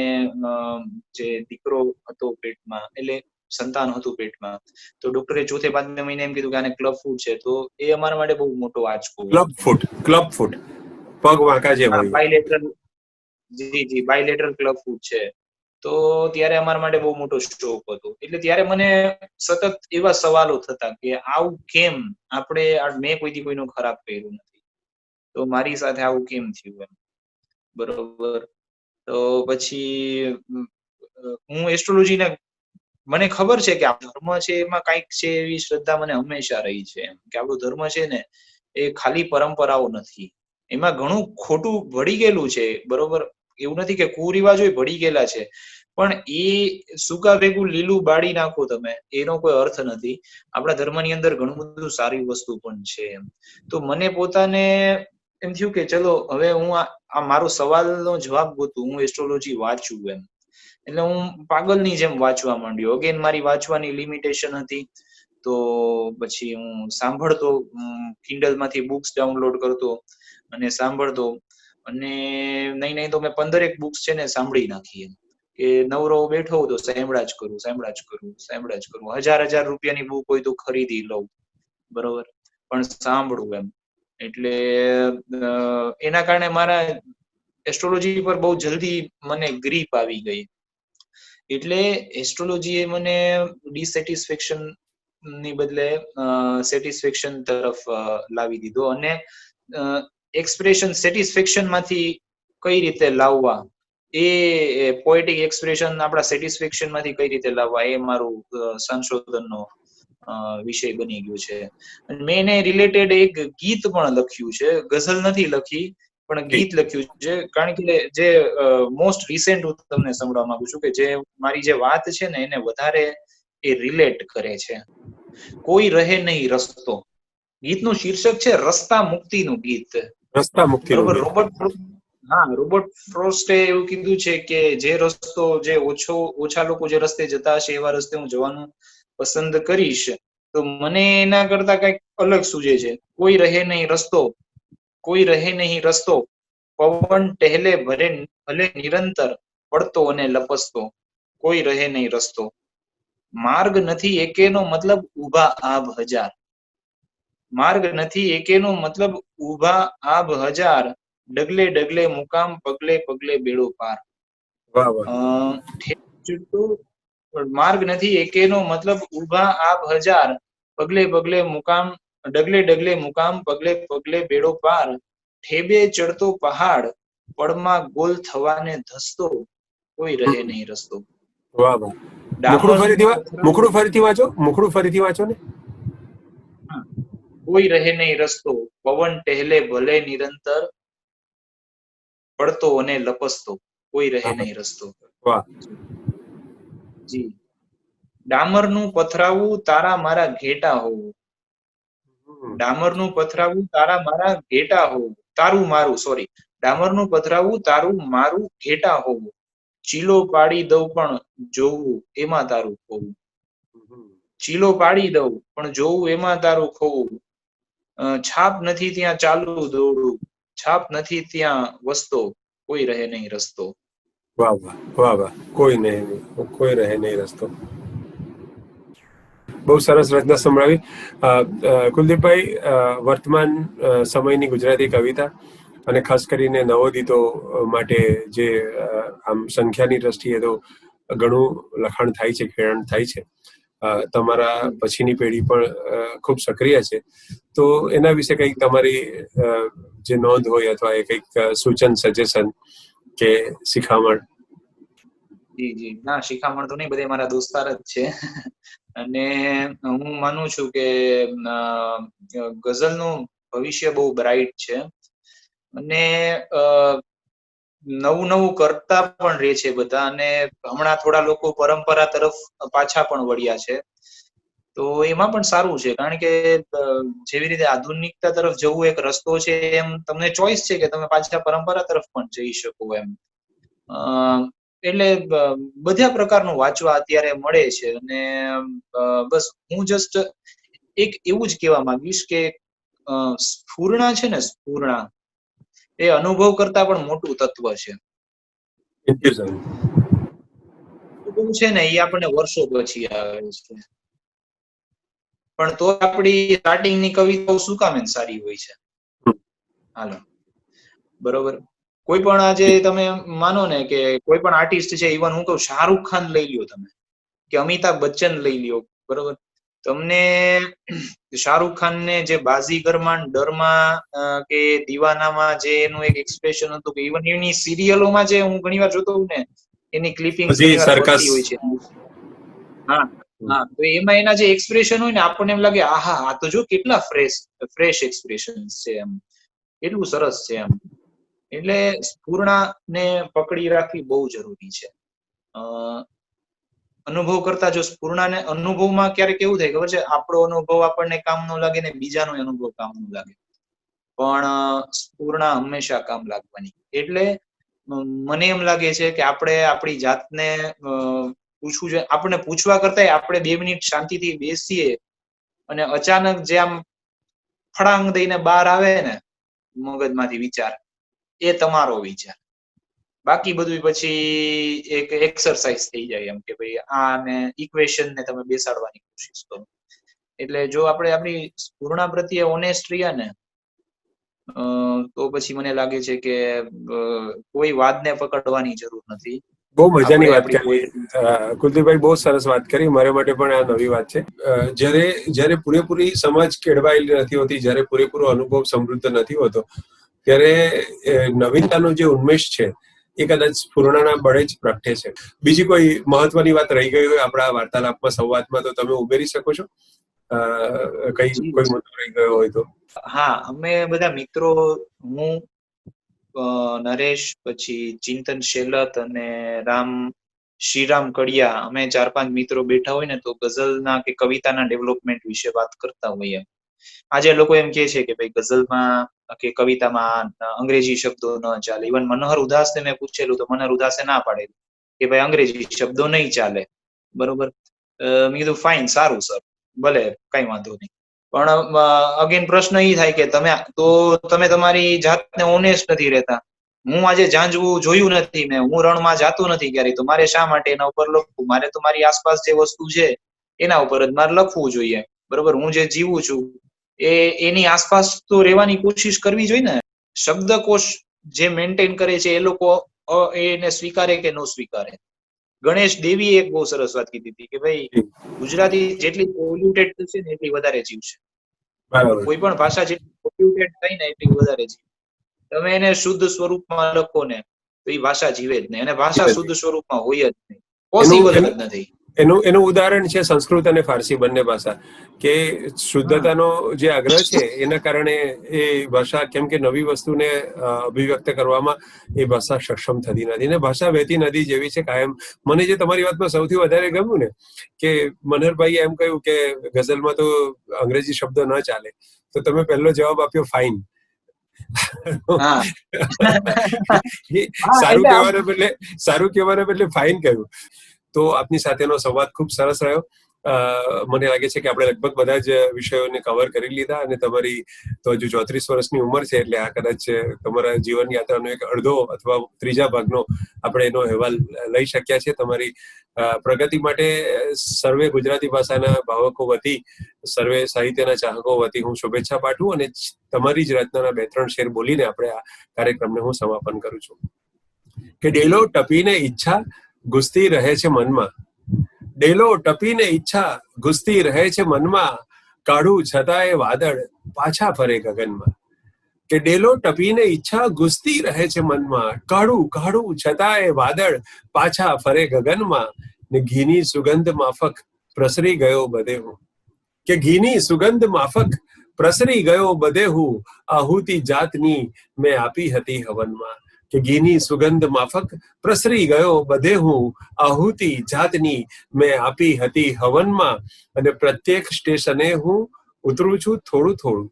S2: જે દીકરો હતો પેટમાં, એટલે સંતાન હતું પેટમાં, તો ડોક્ટરે ચોથે પાંચમે મહિને એમ કીધું કે આને ક્લબ ફૂટ છે. તો એ અમારા માટે બહુ મોટો આંચકો.
S1: ક્લબ ફૂટ પગ વાંકા જે હોય,
S2: બાયલેટરલ, જી બાયલેટરલ ક્લબ ફૂટ છે. તો ત્યારે અમારા માટે બહુ મોટો શોક હતો. એટલે ત્યારે મને સતત એવા સવાલો થતા કે આવું કેમ, મેં કોઈથી કોઈનું ખરાબ કર્યું નથી, તો મારી સાથે આવું કેમ થયું એમ. બરોબર. તો પછી હું એસ્ટ્રોલોજીને, મને ખબર છે કે આ ધર્મ છે એમાં કઈક છે એવી શ્રદ્ધા મને હંમેશા રહી છે એમ, કે આપણો ધર્મ છે ને એ ખાલી પરંપરાઓ નથી, એમાં ઘણું ખોટું ભળી ગયેલું છે. બરોબર, એવું નથી કે કુરિવાજો ભળી ગયેલા છે, પણ એ સૂકા ભેગું લીલું બાળી નાખો તમે, એનો કોઈ અર્થ નથી. આપણા ધર્મની અંદર ઘણું બધું સારી વસ્તુ પણ છે એમ. તો મને પોતાને એમ થયું કે ચલો હવે હું આ મારો સવાલનો જવાબ ગોતું, હું એસ્ટ્રોલોજી વાંચું એમ. એટલે હું પાગલની જેમ વાંચવા માંડ્યો. અગેન મારી વાંચવાની લિમિટેશન હતી, તો પછી હું સાંભળતો, કિન્ડલ માંથી બુક્સ ડાઉનલોડ કરતો અને સાંભળતો. અને નહીં તો મેં 15 બુક્સ છે ને સાંભળી નાખી એમ, કે નવરો બેઠો તો સાંભળ્યા જ કરું. 1000 રૂપિયાની બુક હોય તો ખરીદી લઉં, બરોબર, પણ સાંભળું એમ. એટલે એના કારણે મારા એસ્ટ્રોલોજી પર બહુ જલ્દી મને ગ્રીપ આવી ગઈ. એટલે એસ્ટ્રોલોજી એ મને ડિસેટિસ્ફેક્શન ની બદલે સેટિસ્ફેક્શન તરફ લાવી દીધો. અને એક્સપ્રેશન સેટિસ્ફેક્શન માંથી કઈ રીતે લાવવા, એ પોએટિક એક્સપ્રેશન આપણા સેટિસ્ફેક્શન માંથી કઈ રીતે લાવવા, એ મારું સંશોધનનો વિષય બની ગયું છે. મેં એને રિલેટેડ એક ગીત પણ લખ્યું છે, ગઝલ નથી લખી પણ ગીત લખ્યું છે. કારણ કે જે મોસ્ટ રિસેન્ટ હું તમને સંભળાવવા માંગુ છું, કે જે મારી જે વાત છે ને એને વધારે એ રિલેટ કરે છે. કોઈ રહે નહીં રસ્તો, ગીતનું શીર્ષક છે રસ્તા મુક્તિનું ગીત.
S1: રસ્તા મુક્તિનું
S2: બરોબર.
S1: ગીત.
S2: રોબર્ટ ફ્રોસ્ટે એવું કીધું છે કે જે રસ્તો, જે ઓછા લોકો જે રસ્તે જતા હશે એવા રસ્તે હું જવાનું પસંદ કરીશ. તો મને એના કરતા કઈક અલગ સૂજે છે. કોઈ રહે નહીં રસ્તો, કોઈ રહે નહીં રસ્તો, પવન ટહેલે ભલે નિરંતર, પડતો અને લપસતો, કોઈ રહે નહીં રસ્તો. માર્ગ નથી એકેનો મતલબ ઊભા આભ હજાર, માર્ગ નથી એકેનો મતલબ ઊભા આભ હજાર, ડગલે ડગલે મુકામ, પગલે પગલે બેડો પાર. માર્ગ નથી એકેનો મતલબ ઊભા આભ હજાર, પગલે પગલે મુકામ, ડગલે ડગલે મુકામ, પગલે પગલે બેડો પાર. ઠેબે ચડતો પહાડ, પળમાં ગોલ થવાને ધસતો, કોઈ રહે નહીં રસ્તો.
S1: વાહ વાહ. મુખડું ફરીથી વાંચો ને.
S2: કોઈ રહે નહીં રસ્તો, પવન ટહેલે ભલે નિરંતર, પડતો અને લપસતો, કોઈ રહે નહીં રસ્તો.
S1: વાહ.
S2: જી. ડામરનું પથરાવું તારા મારા ઘેટા હોવું, ડામરનું પથરાવું તારા મારા ઘેટા હોવું, તારું મારું, સોરી, ડામરનું પથરાવું તારું મારું ઘેટા હોવું, ચીલો પાડી દઉં પણ જોવું એમાં તારું ખોવું, ચીલો પાડી દઉં પણ જોવું એમાં તારું ખોવું, છાપ નથી ત્યાં ચાલુ દોડું, છાપ નથી ત્યાં વસતો, કોઈ રહે નહીં રસ્તો.
S1: વાહ વાહ વાહ વાહ. કોઈ રહે નહીં રસ્તો. બહુ સરસ રચના સંભળાવી. કુલદીપભાઈ, વર્તમાન સમયની ગુજરાતી કવિતા અને ખાસ કરીને નવોદિતો માટે જે આમ સંખ્યાની દ્રષ્ટિએ તો ઘણું લખાણ થાય છે, ખેડાણ થાય છે. તમારા પછીની પેઢી પણ ખૂબ સક્રિય છે, તો એના વિશે કંઈક તમારી જે નોંધ હોય અથવા એ કંઈક સૂચન, સજેશન કે શિખામણ?
S2: જી ના, શિખામણ તો નહીં, બધે મારા દોસ્તાર જ છે. અને હું માનું છું કે ગઝલનું ભવિષ્ય બહુ બ્રાઇટ છે. અને નવું કરતા પણ રહે છે બધા. અને હમણાં થોડા લોકો પરંપરા તરફ પાછા પણ વળ્યા છે, તો એમાં પણ સારું છે. કારણ કે જેવી રીતે આધુનિકતા તરફ જવું એક રસ્તો છે, એમ તમને ચોઈસ છે કે તમે પાછા પરંપરા તરફ પણ જઈ શકો એમ. એટલે બધા પ્રકારનું વાંચવા અત્યારે મળે છે. અને બસ હું જસ્ટ એક એવું જ કહેવા માંગીશ કે સ્ફૂર્ણા છે ને, સ્ફૂર્ણા એ અનુભવ કરતા પણ મોટું તત્વ છે. અનુભવ છે ને એ આપણને વર્ષો પછી આવે છે, પણ તો આપણી સ્ટાર્ટિંગ ની કવિતાઓ શું કામ એમ સારી હોય છે. હાલો, બરોબર. કોઈ પણ આજે તમે માનો ને કે કોઈ પણ આર્ટિસ્ટ છે, ઇવન હું કહું શાહરૂખ ખાન લઈ લ્યો તમે, કે અમિતાભ બચ્ચન લઈ લ્યો, બરોબર. તમને શાહરૂખ ખાન ને જે બાજીગરમાં, ડરમાં કે દીવાનામાં જે એનું એક એક્સપ્રેશન હતું, કે ઇવન એની સિરિયલોમાં જે હું ઘણી વાર જોતો હોઉં ને, એની ક્લિપિંગ્સ ઘણી વાર ફરતી હોય છે. હા હા, તો એમાં એના જે એક્સપ્રેશન હોય ને, આપણને એમ લાગે આહા, આ તો જો કેટલા ફ્રેશ એક્સપ્રેશન છે, એમ એટલું સરસ છે એમ. એટલે સ્ફૂર્ણાને પકડી રાખવી બહુ જરૂરી છે. અનુભવ કરતા જો સ્ફૂર્ણાને અનુભવમાં ક્યારેક એવું થાય ખબર છે, આપણો અનુભવ આપણને કામ ન લાગે ને બીજાનો અનુભવ કામ ન લાગે, પણ સ્ફૂર્ણા હંમેશા કામ લાગવાની. એટલે મને એમ લાગે છે કે આપણે આપણી જાતને પૂછવું જોઈએ. આપણને પૂછવા કરતા આપણે 2 મિનિટ શાંતિથી બેસીએ અને અચાનક જે આમ ફડાંગ દઈને બહાર આવે ને મગજમાંથી વિચાર, એ તમારો વિચાર. બાકી બધું પછી એક એક્સરસાઇઝ થઈ જાય, એમ કે ભાઈ આને ઇક્વેશન ને તમે બેસાડવાની કોશિશ કરો. એટલે જો આપણે આપણી સ્ફૂર્ણા પ્રત્યે ઓનેસ્ટ રહ્યા ને, તો પછી મને લાગે છે કે કોઈ વાદને પકડવાની જરૂર નથી.
S1: બહુ મજાની વાત કરી કુલદીપભાઈ, બહુ સરસ વાત કરી. મારા માટે પણ આ નવી વાત છે. જ્યારે પૂરેપૂરી સમજ કેળવાયેલી નથી હોતી, જ્યારે પૂરેપૂરો અનુભવ સમૃદ્ધ નથી હોતો, ત્યારે નવીનતાનો જે ઉન્મેષ છે એ કદાચ સ્ફૂર્ણાના બળે જ પ્રગટે છે. બીજી કોઈ મહત્વની વાત રહી ગઈ હોય આપણા વાર્તાલાપમાં, સંવાદમાં, તો તમે ઉમેરી શકો છો. કોઈ મુદ્દો રહી ગયો હોય તો.
S2: હા, અમે બધા મિત્રો, હું, નરેશ, પછી ચિંતન શેલત અને શ્રીરામ કડિયા, અમે 4-5 મિત્રો બેઠા હોય ને તો ગઝલના કે કવિતાના ડેવલપમેન્ટ વિશે વાત કરતા હોઈએ. આજે લોકો એમ કે છે કે ભાઈ ગઝલમાં કે કવિતામાં અંગ્રેજી શબ્દો ન ચાલે. ઇવન મનોહર ઉદાસને મેં પૂછેલું તો મનોહર ઉદાસે ના પાડેલું કે ભાઈ અંગ્રેજી શબ્દો નહીં ચાલે, બરોબર. મેં કીધું ફાઇન, સારું સર, ભલે, કઈ વાંધો નહીં. પણ અગેન પ્રશ્ન એ થાય કે તમે તમારી જાતને ઓનેસ્ટ નથી રહેતા. હું આજે ઝાંઝવું જોયું નથી, હું રણમાં જાતો નથી ક્યારેય, તો મારે શા માટે એના ઉપર લખવું? મારે તો મારી આસપાસ જે વસ્તુ છે એના ઉપર જ મારે લખવું જોઈએ, બરોબર. હું જે જીવું છું એની આસપાસ તો રહેવાની કોશિશ કરવી જોઈએ ને. શબ્દકોશ જે મેન્ટેન કરે છે એ લોકો એને સ્વીકારે કે ન સ્વીકારે. ગણેશ દેવીએ એક બહુ સરસ વાત કીધી હતી કે ભાઈ ગુજરાતી જેટલી પોલ્યુટેડ થશે ને એટલી વધારે જીવશે. કોઈ પણ ભાષા જેટલી પોલ્યુટેડ થાય ને એટલી વધારે જીવશે. તમે એને શુદ્ધ સ્વરૂપમાં લખો ને તો એ ભાષા જીવે જ નહીં, અને ભાષા શુદ્ધ સ્વરૂપમાં હોય જ નહીં, પોસિબલ જ નથી.
S1: એનું ઉદાહરણ છે સંસ્કૃત અને ફારસી બંને ભાષા, કે શુદ્ધતાનો જે આગ્રહ છે એના કારણે એ ભાષા, કેમ કે નવી વસ્તુને અભિવ્યક્ત કરવામાં એ ભાષા સક્ષમ થતી નથી, ને ભાષા વહેતી નદી જેવી છે કાયમ. મને જે તમારી વાતમાં સૌથી વધારે ગમ્યું ને, કે મનહરભાઈએ એમ કહ્યું કે ગઝલમાં તો અંગ્રેજી શબ્દો ન ચાલે, તો તમે પહેલો જવાબ આપ્યો ફાઇન. સારું કહેવાના બદલે ફાઇન કહ્યું. તો આપની સાથેનો સંવાદ ખૂબ સરસ રહ્યો. મને લાગે છે કે આપણે લગભગ બધા જ વિષયોને કવર કરી લીધા, અને તમારી તો હજુ 34 વર્ષની ઉંમર છે, એટલે આ કદાચ તમારા જીવન યાત્રાનો એક અડધો અથવા ત્રીજા ભાગનો આપણે એનો અહેવાલ લઈ શક્યા છે. તમારી પ્રગતિ માટે સર્વે ગુજરાતી ભાષાના ભાવકો વતી, સર્વે સાહિત્યના ચાહકો વતી હું શુભેચ્છા પાઠવું, અને તમારી જ રચનાના 2-3 શેર બોલીને આપણે આ કાર્યક્રમને હું સમાપન કરું છું. કે ડેલો ટપીને ઈચ્છા ઘૂસતી રહે છે મનમાં, ડેલો ટપીને ઈચ્છા ઘૂસતી રહે છે મનમાં, કાઢું છતાંય વાદળ પાછા ફરે ગગનમાં. કે ડેલો ટપીને ઈચ્છા ઘૂસતી રહે છે મનમાં, કાઢું છતાંય વાદળ પાછા ફરે ગગનમાં, ને ઘીની સુગંધ માફક પ્રસરી ગયો બધે હું. કે ઘીની સુગંધ માફક પ્રસરી ગયો બધે હું, આહુતિ જાતની મેં આપી હતી હવનમાં. કે ઘીની સુગંધ માફક પ્રસરી ગયો બધે હું, આહુતિ જાતની મેં આપી હતી હવનમાં. અને પ્રત્યેક સ્ટેશને હું ઉતરું છું થોડું થોડું,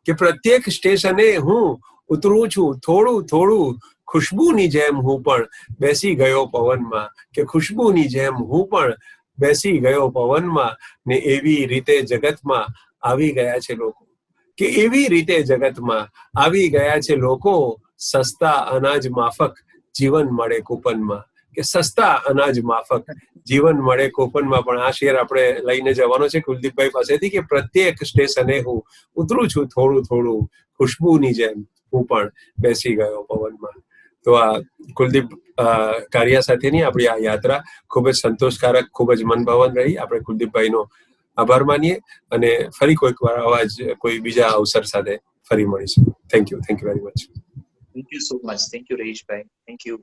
S1: કે પ્રત્યેક સ્ટેશને હું ઉતરું છું થોડું થોડું, ખુશ્બુની જેમ હું પણ બેસી ગયો પવનમાં. કે ખુશ્બુની જેમ હું પણ બેસી ગયો પવનમાં. ને એવી રીતે જગતમાં આવી ગયા છે લોકો, કે એવી રીતે જગતમાં આવી ગયા છે લોકો, સસ્તા અનાજ માફક જીવન મળે કૂપનમાં. કે સસ્તા અનાજ માફક જીવન મળે કોપનમાં. પણ આ શેર આપણે લઈને જવાનો છે કુલદીપભાઈ પાસેથી કે પ્રત્યેક સ્ટેશને હું ઉતરું છું થોડું થોડું, ખુશ્બુની જેમ હું પણ બેસી ગયો પવનમાં. તો આ કુલદીપ કારિયા સાથેની આપણી આ યાત્રા ખૂબ જ સંતોષકારક, ખૂબ જ મનભાવન રહી. આપણે કુલદીપભાઈનો આભાર માનીએ અને ફરી કોઈક વાર આવા જ કોઈ બીજા અવસર સાથે ફરી મળીશું. Thank you very much.
S2: Thank you so much. Thank you રહીશભાઈ. Thank you.